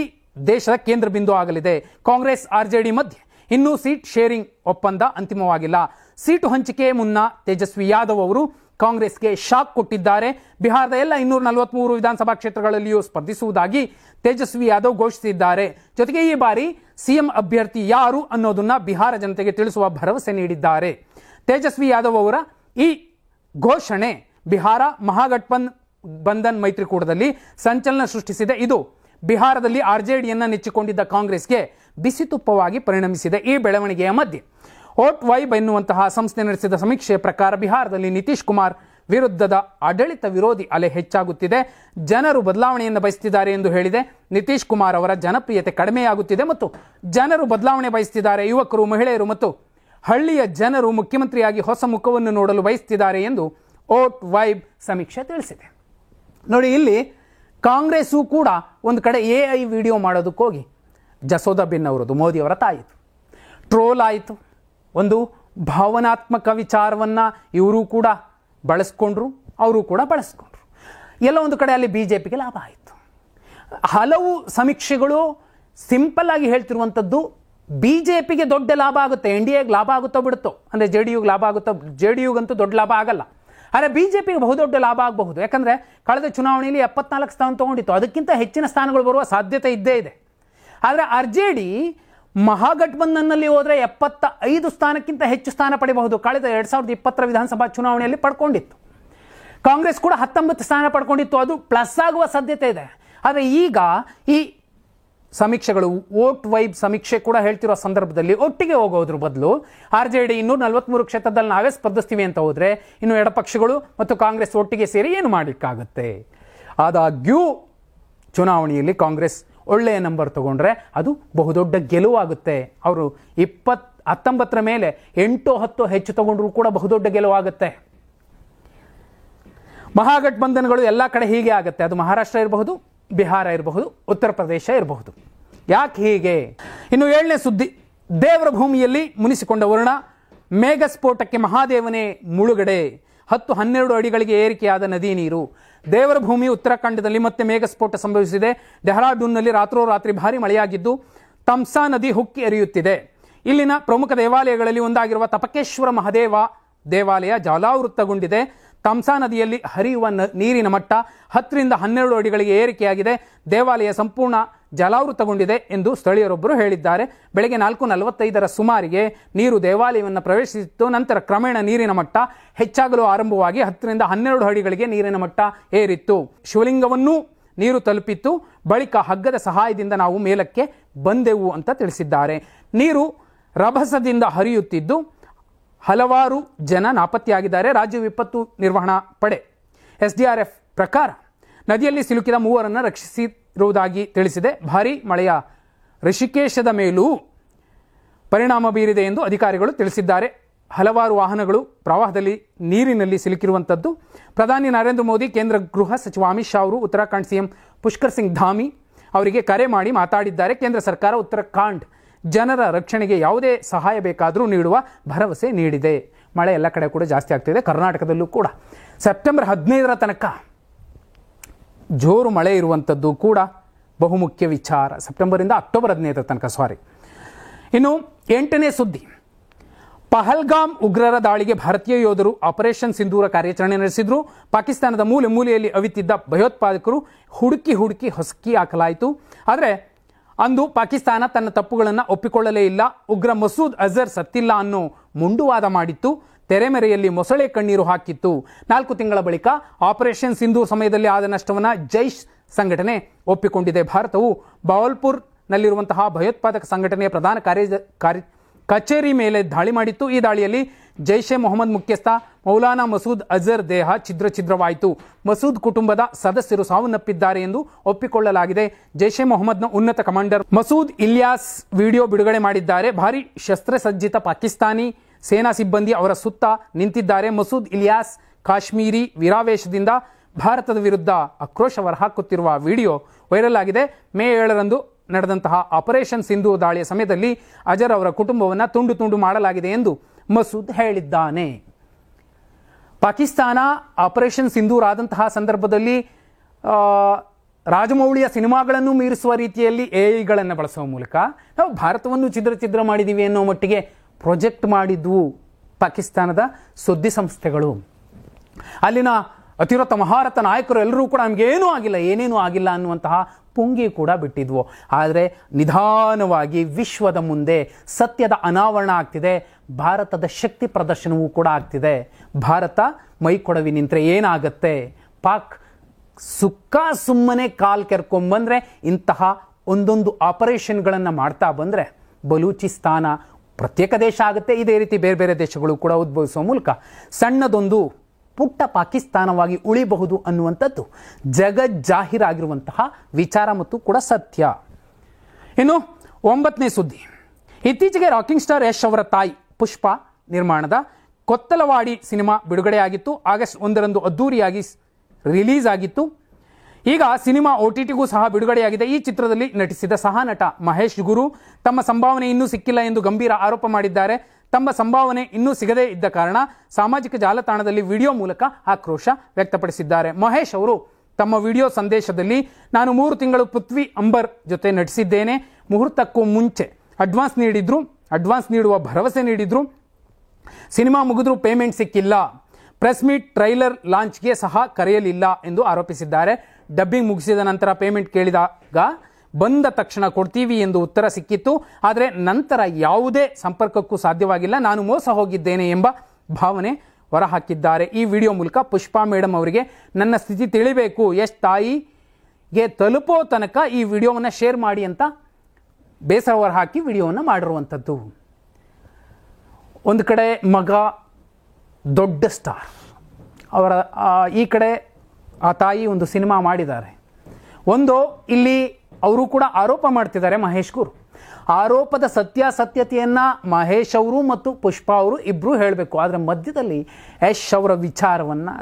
ದೇಶದ ಕೇಂದ್ರ ಬಿಂದು ಆಗಲಿದೆ. ಕಾಂಗ್ರೆಸ್ RJD ಮಧ್ಯೆ ಇನ್ನೂ ಸೀಟ್ ಶೇರಿಂಗ್ ಒಪ್ಪಂದ ಅಂತಿಮವಾಗಿಲ್ಲ. ಸೀಟು ಹಂಚಿಕೆ ಮುನ್ನ ತೇಜಸ್ವಿ ಯಾದವ್ ಅವರು ಕಾಂಗ್ರೆಸ್ಗೆ ಶಾಕ್ ಕೊಟ್ಟಿದ್ದಾರೆ. ಬಿಹಾರದ ಎಲ್ಲ 243 ವಿಧಾನಸಭಾ ಕ್ಷೇತ್ರಗಳಲ್ಲಿಯೂ ಸ್ಪರ್ಧಿಸುವುದಾಗಿ ತೇಜಸ್ವಿ ಯಾದವ್ ಘೋಷಿಸಿದ್ದಾರೆ. ಜೊತೆಗೆ ಈ ಬಾರಿ ಸಿಎಂ ಅಭ್ಯರ್ಥಿ ಯಾರು ಅನ್ನೋದನ್ನ ಬಿಹಾರ ಜನತೆಗೆ ತಿಳಿಸುವ ಭರವಸೆ ನೀಡಿದ್ದಾರೆ. ತೇಜಸ್ವಿ ಯಾದವ್ ಅವರ ಈ ಘೋಷಣೆ ಬಿಹಾರ ಮಹಾಗಠಬಂಧನ್ ಮೈತ್ರಿಕೂಟದಲ್ಲಿ ಸಂಚಲನ ಸೃಷ್ಟಿಸಿದೆ. ಇದು ಬಿಹಾರದಲ್ಲಿ RJDಯನ್ನ ನೆಚ್ಚಿಕೊಂಡಿದ್ದ ಕಾಂಗ್ರೆಸ್ಗೆ ಬಿಸಿ ತುಪ್ಪವಾಗಿ ಪರಿಣಮಿಸಿದೆ. ಈ ಬೆಳವಣಿಗೆಯ ಮಧ್ಯೆ ವೋಟ್ ವೈಬ್ ಎನ್ನುವಂತಹ ಸಂಸ್ಥೆ ನಡೆಸಿದ ಸಮೀಕ್ಷೆಯ ಪ್ರಕಾರ ಬಿಹಾರದಲ್ಲಿ ನಿತೀಶ್ ಕುಮಾರ್ ವಿರುದ್ಧದ ಆಡಳಿತ ವಿರೋಧಿ ಅಲೆ ಹೆಚ್ಚಾಗುತ್ತಿದೆ. ಜನರು ಬದಲಾವಣೆಯನ್ನು ಬಯಸುತ್ತಿದ್ದಾರೆ ಎಂದು ಹೇಳಿದೆ. ನಿತೀಶ್ ಕುಮಾರ್ ಅವರ ಜನಪ್ರಿಯತೆ ಕಡಿಮೆಯಾಗುತ್ತಿದೆ ಮತ್ತು ಜನರು ಬದಲಾವಣೆ ಬಯಸುತ್ತಿದ್ದಾರೆ. ಯುವಕರು, ಮಹಿಳೆಯರು ಮತ್ತು ಹಳ್ಳಿಯ ಜನರು ಮುಖ್ಯಮಂತ್ರಿಯಾಗಿ ಹೊಸ ಮುಖವನ್ನು ನೋಡಲು ಬಯಸುತ್ತಿದ್ದಾರೆ ಎಂದು ವೋಟ್ ವೈಬ್ ಸಮೀಕ್ಷೆ ತಿಳಿಸಿದೆ. ನೋಡಿ, ಇಲ್ಲಿ ಕಾಂಗ್ರೆಸ್ಸು ಕೂಡ ಒಂದು ಕಡೆ AI ವಿಡಿಯೋ ಮಾಡೋದಕ್ಕೋಗಿ ಜಸೋದಾಬೆನ್ ಅವರದು, ಮೋದಿಯವರ ತಾಯಿತು, ಟ್ರೋಲ್ ಆಯಿತು. ಒಂದು ಭಾವನಾತ್ಮಕ ವಿಚಾರವನ್ನು ಇವರು ಕೂಡ ಬಳಸ್ಕೊಂಡ್ರು, ಅವರು ಕೂಡ ಬಳಸ್ಕೊಂಡ್ರು. ಎಲ್ಲ ಒಂದು ಕಡೆ ಅಲ್ಲಿ BJPಗೆ ಲಾಭ ಆಯಿತು. ಹಲವು ಸಮೀಕ್ಷೆಗಳು ಸಿಂಪಲ್ ಆಗಿ ಹೇಳ್ತಿರುವಂಥದ್ದು BJPಗೆ ದೊಡ್ಡ ಲಾಭ ಆಗುತ್ತೆ, NDAಗೆ ಲಾಭ ಆಗುತ್ತೋ ಬಿಡುತ್ತೋ, ಅಂದರೆ JDUಗೆ ಲಾಭ ಆಗುತ್ತೋ. JDUಗಂತೂ ದೊಡ್ಡ ಲಾಭ ಆಗಲ್ಲ, ಆದರೆ BJPಗೆ ಬಹುದೊಡ್ಡ ಲಾಭ ಆಗಬಹುದು. ಯಾಕಂದರೆ ಕಳೆದ ಚುನಾವಣೆಯಲ್ಲಿ 74 ಸ್ಥಾನ ತೊಗೊಂಡಿತ್ತು, ಅದಕ್ಕಿಂತ ಹೆಚ್ಚಿನ ಸ್ಥಾನಗಳು ಬರುವ ಸಾಧ್ಯತೆ ಇದ್ದೇ ಇದೆ. ಆದರೆ RJD ಮಹಾಗಠಬಂಧನ್ನಲ್ಲಿ ಹೋದರೆ 75 ಸ್ಥಾನಕ್ಕಿಂತ ಹೆಚ್ಚು ಸ್ಥಾನ ಪಡೆಯಬಹುದು. ಕಳೆದ 2020 ವಿಧಾನಸಭಾ ಚುನಾವಣೆಯಲ್ಲಿ ಪಡ್ಕೊಂಡಿತ್ತು. ಕಾಂಗ್ರೆಸ್ ಕೂಡ 19 ಸ್ಥಾನ ಪಡ್ಕೊಂಡಿತ್ತು, ಅದು ಪ್ಲಸ್ ಆಗುವ ಸಾಧ್ಯತೆ ಇದೆ. ಆದರೆ ಈಗ ಈ ಸಮೀಕ್ಷೆಗಳು, ವೋಟ್ ವೈಬ್ ಸಮೀಕ್ಷೆ ಕೂಡ ಹೇಳ್ತಿರೋ ಸಂದರ್ಭದಲ್ಲಿ ಒಟ್ಟಿಗೆ ಹೋಗೋದ್ರ ಬದಲು RJD 243 ಕ್ಷೇತ್ರದಲ್ಲಿ ನಾವೇ ಸ್ಪರ್ಧಿಸ್ತೀವಿ ಅಂತ ಹೋದರೆ ಇನ್ನು ಎಡಪಕ್ಷಗಳು ಮತ್ತು ಕಾಂಗ್ರೆಸ್ ಒಟ್ಟಿಗೆ ಸೇರಿ ಏನು ಮಾಡಲಿಕ್ಕಾಗುತ್ತೆ? ಆದಾಗ್ಯೂ ಚುನಾವಣೆಯಲ್ಲಿ ಕಾಂಗ್ರೆಸ್ ಒಳ್ಳೆಯ ನಂಬರ್ ತಗೊಂಡ್ರೆ ಅದು ಬಹುದೊಡ್ಡ ಗೆಲುವಾಗುತ್ತೆ. ಅವರು 19 ಮೇಲೆ 8-10 ಹೆಚ್ಚು ತಗೊಂಡ್ರೂ ಕೂಡ ಬಹುದೊಡ್ಡ ಗೆಲುವಾಗುತ್ತೆ. ಮಹಾಗಠಬಂಧನಗಳು ಎಲ್ಲ ಕಡೆ ಹೀಗೆ ಆಗುತ್ತೆ. ಅದು ಮಹಾರಾಷ್ಟ್ರ ಇರಬಹುದು, ಬಿಹಾರ ಇರಬಹುದು, ಉತ್ತರ ಪ್ರದೇಶ ಇರಬಹುದು. ಯಾಕೆ ಹೀಗೆ? ಇನ್ನು 7ನೇ ಸುದ್ದಿ. ದೇವರ ಭೂಮಿಯಲ್ಲಿ ಮುನಿಸಿಕೊಂಡ ವರುಣ, ಮೇಘಸ್ಫೋಟಕ್ಕೆ ಮಹಾದೇವನೇ ಮುಳುಗಡೆ. 10-12 ಅಡಿಗಳಿಗೆ ಏರಿಕೆಯಾದ ನದಿ ನೀರು. ದೇವರ ಭೂಮಿ ಉತ್ತರಾಖಂಡದಲ್ಲಿ ಮತ್ತೆ ಮೇಘಸ್ಫೋಟ ಸಂಭವಿಸಿದೆ. ಡೆಹ್ರಾಡೂನ್ನಲ್ಲಿ ರಾತ್ರೋರಾತ್ರಿ ಭಾರಿ ಮಳೆಯಾಗಿದ್ದು ತಮ್ಸಾ ನದಿ ಹುಕ್ಕಿ ಹರಿಯುತ್ತಿದೆ. ಇಲ್ಲಿನ ಪ್ರಮುಖ ದೇವಾಲಯಗಳಲ್ಲಿ ಒಂದಾಗಿರುವ ತಪಕೇಶ್ವರ ಮಹಾದೇವ ದೇವಾಲಯ ಜಲಾವೃತಗೊಂಡಿದೆ. ತಮ್ಸಾ ನದಿಯಲ್ಲಿ ಹರಿಯುವ ನೀರಿನ ಮಟ್ಟ 10-12 ಅಡಿಗಳಿಗೆ ಏರಿಕೆಯಾಗಿದೆ. ದೇವಾಲಯ ಸಂಪೂರ್ಣ ಜಲಾವೃತಗೊಂಡಿದೆ ಎಂದು ಸ್ಥಳೀಯರೊಬ್ಬರು ಹೇಳಿದ್ದಾರೆ. ಬೆಳಗ್ಗೆ 4:45 ಸುಮಾರಿಗೆ ನೀರು ದೇವಾಲಯವನ್ನು ಪ್ರವೇಶಿಸಿತ್ತು. ನಂತರ ಕ್ರಮೇಣ ನೀರಿನ ಮಟ್ಟ ಹೆಚ್ಚಾಗಲು ಆರಂಭವಾಗಿ 10-12 ಅಡಿಗಳಿಗೆ ನೀರಿನ ಮಟ್ಟ ಏರಿತ್ತು. ಶಿವಲಿಂಗವನ್ನೂ ನೀರು ತಲುಪಿತ್ತು. ಬಳಿಕ ಹಗ್ಗದ ಸಹಾಯದಿಂದ ನಾವು ಮೇಲಕ್ಕೆ ಬಂದೆವು ಅಂತ ತಿಳಿಸಿದ್ದಾರೆ. ನೀರು ರಭಸದಿಂದ ಹರಿಯುತ್ತಿದ್ದು ಹಲವಾರು ಜನ ನಾಪತ್ತೆಯಾಗಿದ್ದಾರೆ. ರಾಜ್ಯ ವಿಪತ್ತು ನಿರ್ವಹಣಾ ಪಡೆ SDRF ಪ್ರಕಾರ ನದಿಯಲ್ಲಿ ಸಿಲುಕಿದ 3 ರಕ್ಷಿಸಿರುವುದಾಗಿ ತಿಳಿಸಿದೆ. ಭಾರೀ ಮಳೆಯ ಋಷಿಕೇಶದ ಮೇಲೂ ಪರಿಣಾಮ ಬೀರಿದೆ ಎಂದು ಅಧಿಕಾರಿಗಳು ತಿಳಿಸಿದ್ದಾರೆ. ಹಲವಾರು ವಾಹನಗಳು ಪ್ರವಾಹದಲ್ಲಿ ನೀರಿನಲ್ಲಿ ಸಿಲುಕಿರುವಂಥದ್ದು. ಪ್ರಧಾನಿ ನರೇಂದ್ರ ಮೋದಿ, ಕೇಂದ್ರ ಗೃಹ ಸಚಿವ ಅಮಿತ್ ಶಾ ಅವರು ಉತ್ತರಾಖಂಡ್ CM ಪುಷ್ಕರ್ ಸಿಂಗ್ ಧಾಮಿ ಅವರಿಗೆ ಕರೆ ಮಾಡಿ ಮಾತಾಡಿದ್ದಾರೆ. ಕೇಂದ್ರ ಸರ್ಕಾರ ಉತ್ತರಾಖಂಡ್ ಜನರ ರಕ್ಷಣೆಗೆ ಯಾವುದೇ ಸಹಾಯ ಬೇಕಾದರೂ ನೀಡುವ ಭರವಸೆ ನೀಡಿದೆ. ಮಳೆ ಎಲ್ಲ ಕಡೆ ಕೂಡ ಜಾಸ್ತಿ ಆಗ್ತಿದೆ, ಕರ್ನಾಟಕದಲ್ಲೂ ಕೂಡ. ಸೆಪ್ಟೆಂಬರ್ 15 ತನಕ ಜೋರು ಮಳೆ ಇರುವಂಥದ್ದು ಕೂಡ ಬಹುಮುಖ್ಯ ವಿಚಾರ. ಸೆಪ್ಟೆಂಬರಿಂದ ಅಕ್ಟೋಬರ್ 15 ತನಕ ಇನ್ನು 8ನೇ ಸುದ್ದಿ. ಪಹಲ್ಗಾಮ್ ಉಗ್ರರ ದಾಳಿಗೆ ಭಾರತೀಯ ಯೋಧರು ಆಪರೇಷನ್ ಸಿಂಧೂರ ಕಾರ್ಯಾಚರಣೆ ನಡೆಸಿದ್ರು. ಪಾಕಿಸ್ತಾನದ ಮೂಲೆ ಮೂಲೆಯಲ್ಲಿ ಅವಿತಿದ್ದ ಭಯೋತ್ಪಾದಕರು ಹುಡುಕಿ ಹೊಸಕಿ ಹಾಕಲಾಯಿತು. ಆದರೆ ಅಂದು ಪಾಕಿಸ್ತಾನ ತನ್ನ ತಪ್ಪುಗಳನ್ನು ಒಪ್ಪಿಕೊಳ್ಳಲೇ ಇಲ್ಲ. ಉಗ್ರ ಮಸೂದ್ ಅಜರ್ ಸತ್ತಿಲ್ಲ ಅನ್ನೋ ಮುಂಡುವಾದ ಮಾಡಿತ್ತು. ತೆರೆಮೆರೆಯಲ್ಲಿ ಮೊಸಳೆ ಕಣ್ಣೀರು ಹಾಕಿತ್ತು. 4 ತಿಂಗಳ ಬಳಿಕ ಆಪರೇಷನ್ ಸಿಂಧೂರ್ ಸಮಯದಲ್ಲಿ ಆದ ನಷ್ಟವನ್ನು ಜೈಷ್ ಸಂಘಟನೆ ಒಪ್ಪಿಕೊಂಡಿದೆ. ಭಾರತವು ಬಾವಲ್ಪುರ್ನಲ್ಲಿರುವಂತಹ ಭಯೋತ್ಪಾದಕ ಸಂಘಟನೆಯ ಪ್ರಧಾನ ಕಚೇರಿ ಮೇಲೆ ದಾಳಿ ಮಾಡಿತ್ತು. ಈ ದಾಳಿಯಲ್ಲಿ ಜೈಷೆ ಮೊಹಮ್ಮದ್ ಮುಖ್ಯಸ್ಥ ಮೌಲಾನಾ ಮಸೂದ್ ಅಜರ್ ದೇಹ ಛಿದ್ರವಾಯಿತು. ಮಸೂದ್ ಕುಟುಂಬದ ಸದಸ್ಯರು ಸಾವನ್ನಪ್ಪಿದ್ದಾರೆ ಎಂದು ಒಪ್ಪಿಕೊಳ್ಳಲಾಗಿದೆ. ಜೈಷೆ ಮೊಹಮ್ಮದ್ನ ಉನ್ನತ ಕಮಾಂಡರ್ ಮಸೂದ್ ಇಲ್ಯಾಸ್ ವಿಡಿಯೋ ಬಿಡುಗಡೆ ಮಾಡಿದ್ದಾರೆ. ಭಾರಿ ಶಸ್ತ್ರಸಜ್ಜಿತ ಪಾಕಿಸ್ತಾನಿ ಸೇನಾ ಸಿಬ್ಬಂದಿ ಅವರ ಸುತ್ತ ನಿಂತಿದ್ದಾರೆ. ಮಸೂದ್ ಇಲ್ಯಾಸ್ ಕಾಶ್ಮೀರಿ ವೀರಾವೇಶದಿಂದ ಭಾರತದ ವಿರುದ್ಧ ಆಕ್ರೋಶ ಹೊರಹಾಕುತ್ತಿರುವ ವಿಡಿಯೋ ವೈರಲ್ ಆಗಿದೆ. ಮೇ 7ರಂದು ನಡೆದಂತಹ ಆಪರೇಷನ್ ಸಿಂಧು ದಾಳಿಯ ಸಮಯದಲ್ಲಿ ಅಜರ್ ಅವರ ಕುಟುಂಬವನ್ನು ತುಂಡು ತುಂಡು ಮಾಡಲಾಗಿದೆ ಎಂದು ಮಸೂದ್ ಹೇಳಿದ್ದಾನೆ. ಪಾಕಿಸ್ತಾನ ಆಪರೇಷನ್ ಸಿಂಧೂರ್ ಆದಂತಹ ಸಂದರ್ಭದಲ್ಲಿ ರಾಜಮೌಳಿಯ ಸಿನಿಮಾಗಳನ್ನು ಮೀರಿಸುವ ರೀತಿಯಲ್ಲಿ ಎಐಗಳನ್ನು ಬಳಸುವ ಮೂಲಕ ನಾವು ಭಾರತವನ್ನು ಛಿದ್ರ ಮಾಡಿದ್ದೀವಿ ಅನ್ನೋ ಮಟ್ಟಿಗೆ ಪ್ರೊಜೆಕ್ಟ್ ಮಾಡಿದ್ವು ಪಾಕಿಸ್ತಾನದ ಸುದ್ದಿ ಸಂಸ್ಥೆಗಳು. ಅಲ್ಲಿನ ಅತಿರಥ ಮಹಾರಥ ನಾಯಕರು ಎಲ್ಲರೂ ಕೂಡ ನಮಗೇನೂ ಆಗಿಲ್ಲ, ಏನೇನೂ ಆಗಿಲ್ಲ ಅನ್ನುವಂತಹ ಪುಂಗಿ ಕೂಡ ಬಿಟ್ಟಿದ್ವು. ಆದರೆ ನಿಧಾನವಾಗಿ ವಿಶ್ವದ ಮುಂದೆ ಸತ್ಯದ ಅನಾವರಣ ಆಗ್ತಿದೆ. ಭಾರತದ ಶಕ್ತಿ ಪ್ರದರ್ಶನವೂ ಕೂಡ ಆಗ್ತಿದೆ. ಭಾರತ ಮೈಕೊಡವಿ ನಿಂತರೆ ಏನಾಗತ್ತೆ, ಪಾಕ್ ಸುಮ್ಮನೆ ಕಾಲ್ ಕೆರ್ಕೊಂಡ್ಬಂದ್ರೆ, ಇಂತಹ ಒಂದೊಂದು ಆಪರೇಷನ್ಗಳನ್ನು ಮಾಡ್ತಾ ಬಂದರೆ ಬಲೂಚಿಸ್ತಾನ ಪ್ರತ್ಯೇಕ ದೇಶ ಆಗುತ್ತೆ. ಇದೇ ರೀತಿ ಬೇರೆ ಬೇರೆ ದೇಶಗಳು ಕೂಡ ಉದ್ಭವಿಸುವ ಮೂಲಕ ಸಣ್ಣದೊಂದು ಪುಟ್ಟ ಪಾಕಿಸ್ತಾನವಾಗಿ ಉಳಿಬಹುದು ಅನ್ನುವಂಥದ್ದು ಜಗಜ್ಜಾಹೀರಾಗಿರುವಂತಹ ವಿಚಾರ ಮತ್ತು ಕೂಡ ಸತ್ಯ. ಇನ್ನು 9ನೇ ಸುದ್ದಿ. ಇತ್ತೀಚೆಗೆ ರಾಕಿಂಗ್ ಸ್ಟಾರ್ ಯಶ್ ಅವರ ತಾಯಿ ಪುಷ್ಪಾ ನಿರ್ಮಾಣದ ಕೊತ್ತಲವಾಡಿ ಸಿನಿಮಾ ಬಿಡುಗಡೆಯಾಗಿತ್ತು. ಆಗಸ್ಟ್ 1ರಂದು ಅದ್ದೂರಿಯಾಗಿ ರಿಲೀಸ್ ಆಗಿತ್ತು. ಈಗ ಸಿನಿಮಾ OTTಗೂ ಸಹ ಬಿಡುಗಡೆಯಾಗಿದೆ. ಈ ಚಿತ್ರದಲ್ಲಿ ನಟಿಸಿದ ಸಹ ನಟ ಮಹೇಶ್ ಗುರು ತಮ್ಮ ಸಂಭಾವನೆ ಇನ್ನೂ ಸಿಕ್ಕಿಲ್ಲ ಎಂದು ಗಂಭೀರ ಆರೋಪ ಮಾಡಿದ್ದಾರೆ. ತಮ್ಮ ಸಂಭಾವನೆ ಇನ್ನೂ ಸಿಗದೇ ಇದ್ದ ಕಾರಣ ಸಾಮಾಜಿಕ ಜಾಲತಾಣದಲ್ಲಿ ವಿಡಿಯೋ ಮೂಲಕ ಆಕ್ರೋಶ ವ್ಯಕ್ತಪಡಿಸಿದ್ದಾರೆ. ಮಹೇಶ್ ಅವರು ತಮ್ಮ ವಿಡಿಯೋ ಸಂದೇಶದಲ್ಲಿ, ನಾನು 3 ತಿಂಗಳು ಪೃಥ್ವಿ ಅಂಬರ್ ಜೊತೆ ನಟಿಸಿದ್ದೇನೆ. ಮುಹೂರ್ತಕ್ಕೂ ಮುಂಚೆ ಅಡ್ವಾನ್ಸ್ ನೀಡುವ ಭರವಸೆ ನೀಡಿದ್ರು. ಸಿನಿಮಾ ಮುಗಿದ್ರೂ ಪೇಮೆಂಟ್ ಸಿಕ್ಕಿಲ್ಲ. ಪ್ರೆಸ್ ಮೀಟ್ ಟ್ರೈಲರ್ ಲಾಂಚ್ಗೆ ಸಹ ಕರೆಯಲಿಲ್ಲ ಎಂದು ಆರೋಪಿಸಿದ್ದಾರೆ. ಡಬ್ಬಿಂಗ್ ಮುಗಿಸಿದ ನಂತರ ಪೇಮೆಂಟ್ ಕೇಳಿದಾಗ ಬಂದ ತಕ್ಷಣ ಕೊಡ್ತೀವಿ ಎಂದು ಉತ್ತರ ಸಿಕ್ಕಿತ್ತು. ಆದರೆ ನಂತರ ಯಾವುದೇ ಸಂಪರ್ಕಕ್ಕೂ ಸಾಧ್ಯವಾಗಿಲ್ಲ. ನಾನು ಮೋಸ ಹೋಗಿದ್ದೇನೆ ಎಂಬ ಭಾವನೆ ಹೊರಹಾಕಿದ್ದಾರೆ. ಈ ವಿಡಿಯೋ ಮೂಲಕ ಪುಷ್ಪಾ ಮೇಡಮ್ ಅವರಿಗೆ ನನ್ನ ಸ್ಥಿತಿ ತಿಳಿಬೇಕು, ಯಶ್ ತಾಯಿಗೆ ತಲುಪೋ ತನಕ ಈ ವಿಡಿಯೋವನ್ನು ಶೇರ್ ಮಾಡಿ ಅಂತ ಬೇಸರ ಹೊರಹಾಕಿ ವಿಡಿಯೋವನ್ನು ಮಾಡಿರುವಂಥದ್ದು. ಒಂದು ಕಡೆ ಮಗ ದೊಡ್ಡ ಸ್ಟಾರ್, ಅವರ ಈ ಕಡೆ ಆ ತಾಯಿ ಒಂದು ಸಿನಿಮಾ ಮಾಡಿದ್ದಾರೆ. ಇಲ್ಲಿ ಅವರು ಕೂಡ ಆರೋಪ ಮಾಡ್ತಿದ್ದಾರೆ ಮಹೇಶ್ ಗುರು. ಆರೋಪದ ಸತ್ಯಾಸತ್ಯತೆಯನ್ನು ಮಹೇಶ್ ಅವರು ಮತ್ತು ಪುಷ್ಪಾ ಅವರು ಇಬ್ಬರೂ ಹೇಳಬೇಕು. ಆದರೆ ಮಧ್ಯದಲ್ಲಿ ಯಶ್ ಅವರ ವಿಚಾರವನ್ನು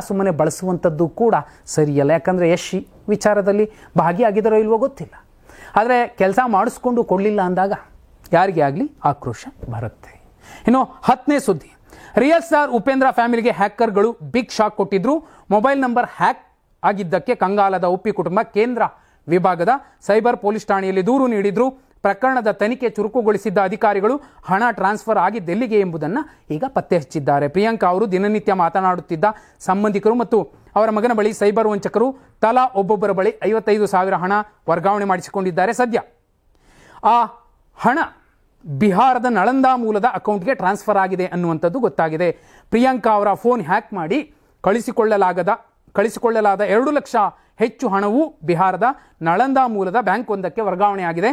ಸುಮ್ಮನೆ ಬಳಸುವಂಥದ್ದು ಕೂಡ ಸರಿಯಲ್ಲ. ಯಾಕಂದರೆ ಯಶ್ ವಿಚಾರದಲ್ಲಿ ಭಾಗಿಯಾಗಿದ್ದಾರೋ ಇಲ್ವೋ ಗೊತ್ತಿಲ್ಲ. ಆದರೆ ಕೆಲಸ ಮಾಡಿಸ್ಕೊಂಡು ಕೊಡಲಿಲ್ಲ ಅಂದಾಗ ಯಾರಿಗೇ ಆಗಲಿ ಆಕ್ರೋಶ ಬರುತ್ತೆ. ಇನ್ನು 10ನೇ ಸುದ್ದಿ. ರಿಯಲ್ ಸ್ಟಾರ್ ಉಪೇಂದ್ರ ಫ್ಯಾಮಿಲಿಗೆ ಹ್ಯಾಕರ್ಗಳು ಬಿಗ್ ಶಾಕ್ ಕೊಟ್ಟಿದ್ರು. ಮೊಬೈಲ್ ನಂಬರ್ ಹ್ಯಾಕ್ ಆಗಿದ್ದಕ್ಕೆ ಕಂಗಾಲದ ಉಪ್ಪಿ ಕುಟುಂಬ ಕೇಂದ್ರ ವಿಭಾಗದ ಸೈಬರ್ ಪೊಲೀಸ್ ಠಾಣೆಯಲ್ಲಿ ದೂರು ನೀಡಿದ್ರು. ಪ್ರಕರಣದ ತನಿಖೆ ಚುರುಕುಗೊಳಿಸಿದ್ದ ಅಧಿಕಾರಿಗಳು ಹಣ ಟ್ರಾನ್ಸ್ಫರ್ ಆಗಿದ್ದೆಲ್ಲಿಗೆ ಎಂಬುದನ್ನು ಈಗ ಪತ್ತೆ ಹಚ್ಚಿದ್ದಾರೆ. ಪ್ರಿಯಾಂಕಾ ಅವರು ದಿನನಿತ್ಯ ಮಾತನಾಡುತ್ತಿದ್ದ ಸಂಬಂಧಿಕರು ಮತ್ತು ಅವರ ಮಗನ ಬಳಿ ಸೈಬರ್ ವಂಚಕರು ತಲಾ ಒಬ್ಬೊಬ್ಬರ ಬಳಿ 55,000 ಹಣ ವರ್ಗಾವಣೆ ಮಾಡಿಸಿಕೊಂಡಿದ್ದಾರೆ. ಸದ್ಯ ಆ ಹಣ ಬಿಹಾರದ ನಳಂದಾ ಮೂಲದ ಅಕೌಂಟ್ಗೆ ಟ್ರಾನ್ಸ್ಫರ್ ಆಗಿದೆ ಅನ್ನುವಂಥದ್ದು ಗೊತ್ತಾಗಿದೆ. ಪ್ರಿಯಾಂಕಾ ಅವರ ಫೋನ್ ಹ್ಯಾಕ್ ಮಾಡಿ ಕಳಿಸಿಕೊಳ್ಳಲಾದ 2 ಲಕ್ಷ ಹೆಚ್ಚು ಹಣವು ಬಿಹಾರದ ನಳಂದಾ ಮೂಲದ ಬ್ಯಾಂಕ್ ಒಂದಕ್ಕೆ ವರ್ಗಾವಣೆಯಾಗಿದೆ.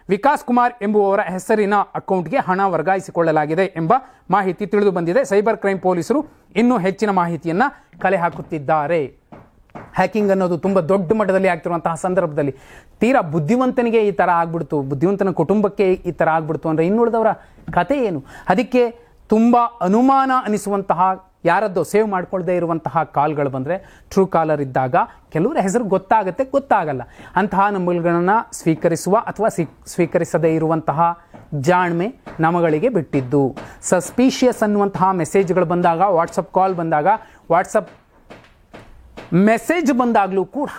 ವಿಕಾಸ್ ಕುಮಾರ್ ಎಂಬುವವರ ಹೆಸರಿನ ಅಕೌಂಟ್ಗೆ ಹಣ ವರ್ಗಾಯಿಸಿಕೊಳ್ಳಲಾಗಿದೆ ಎಂಬ ಮಾಹಿತಿ ತಿಳಿದು ಬಂದಿದೆ. ಸೈಬರ್ ಕ್ರೈಮ್ ಪೊಲೀಸರು ಇನ್ನೂ ಹೆಚ್ಚಿನ ಮಾಹಿತಿಯನ್ನು ಕಲೆ ಹಾಕುತ್ತಿದ್ದಾರೆ. ಹ್ಯಾಕಿಂಗ್ ಅನ್ನೋದು ತುಂಬ ದೊಡ್ಡ ಮಟ್ಟದಲ್ಲಿ ಆಗ್ತಿರುವಂತಹ ಸಂದರ್ಭದಲ್ಲಿ ತೀರಾ ಬುದ್ಧಿವಂತನಿಗೆ ಈ ಥರ ಆಗ್ಬಿಡ್ತು, ಬುದ್ಧಿವಂತನ ಕುಟುಂಬಕ್ಕೆ ಈ ಥರ ಆಗ್ಬಿಡ್ತು ಅಂದರೆ ಇನ್ನುಳಿದವರ ಕತೆ ಏನು? ಅದಕ್ಕೆ ತುಂಬ ಅನುಮಾನ ಅನಿಸುವಂತಹ ಯಾರದ್ದೋ ಸೇವ್ ಮಾಡ್ಕೊಳ್ಳದೆ ಇರುವಂತಹ ಕಾಲ್ಗಳು ಬಂದರೆ ಟ್ರೂ ಕಾಲರ್ ಇದ್ದಾಗ ಕೆಲವರ ಹೆಸರು ಗೊತ್ತಾಗಲ್ಲ. ಅಂತಹ ನಂಬರ್ಗಳನ್ನು ಸ್ವೀಕರಿಸುವ ಅಥವಾ ಸ್ವೀಕರಿಸದೇ ಇರುವಂತಹ ಜಾಣ್ಮೆ ನಮಗಳಿಗೆ ಬಿಟ್ಟಿದ್ದು. ಸಸ್ಪೀಷಿಯಸ್ ಅನ್ನುವಂತಹ ಮೆಸೇಜ್ಗಳು ಬಂದಾಗ, ವಾಟ್ಸಪ್ ಕಾಲ್ ಬಂದಾಗ, ವಾಟ್ಸಪ್ ಮೆಸೇಜ್ ಬಂದಾಗಲೂ ಕೂಡ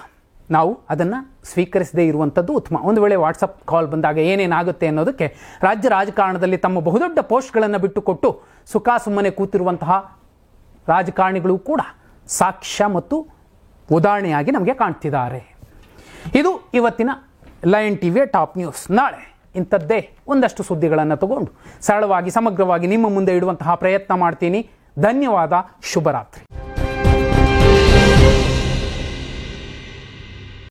ನಾವು ಅದನ್ನು ಸ್ವೀಕರಿಸದೇ ಇರುವಂಥದ್ದು ಉತ್ತಮ. ಒಂದು ವೇಳೆ ವಾಟ್ಸಪ್ ಕಾಲ್ ಬಂದಾಗ ಏನೇನಾಗುತ್ತೆ ಅನ್ನೋದಕ್ಕೆ ರಾಜ್ಯ ರಾಜಕಾರಣದಲ್ಲಿ ತಮ್ಮ ಬಹುದೊಡ್ಡ ಪೋಸ್ಟ್ಗಳನ್ನು ಬಿಟ್ಟುಕೊಟ್ಟು ಸುಖ ಸುಮ್ಮನೆ ಕೂತಿರುವಂತಹ ರಾಜಕಾರಣಿಗಳು ಕೂಡ ಸಾಕ್ಷ್ಯ ಮತ್ತು ಉದಾಹರಣೆಯಾಗಿ ನಮಗೆ ಕಾಣ್ತಿದ್ದಾರೆ. ಇದು ಇವತ್ತಿನ ಲಯನ್ ಟಿವಿಯ ಟಾಪ್ ನ್ಯೂಸ್. ನಾಳೆ ಇಂಥದ್ದೇ ಒಂದಷ್ಟು ಸುದ್ದಿಗಳನ್ನು ತಗೊಂಡು ಸರಳವಾಗಿ ಸಮಗ್ರವಾಗಿ ನಿಮ್ಮ ಮುಂದೆ ಇಡುವಂತಹ ಪ್ರಯತ್ನ ಮಾಡ್ತೀನಿ. ಧನ್ಯವಾದ. ಶುಭರಾತ್ರಿ.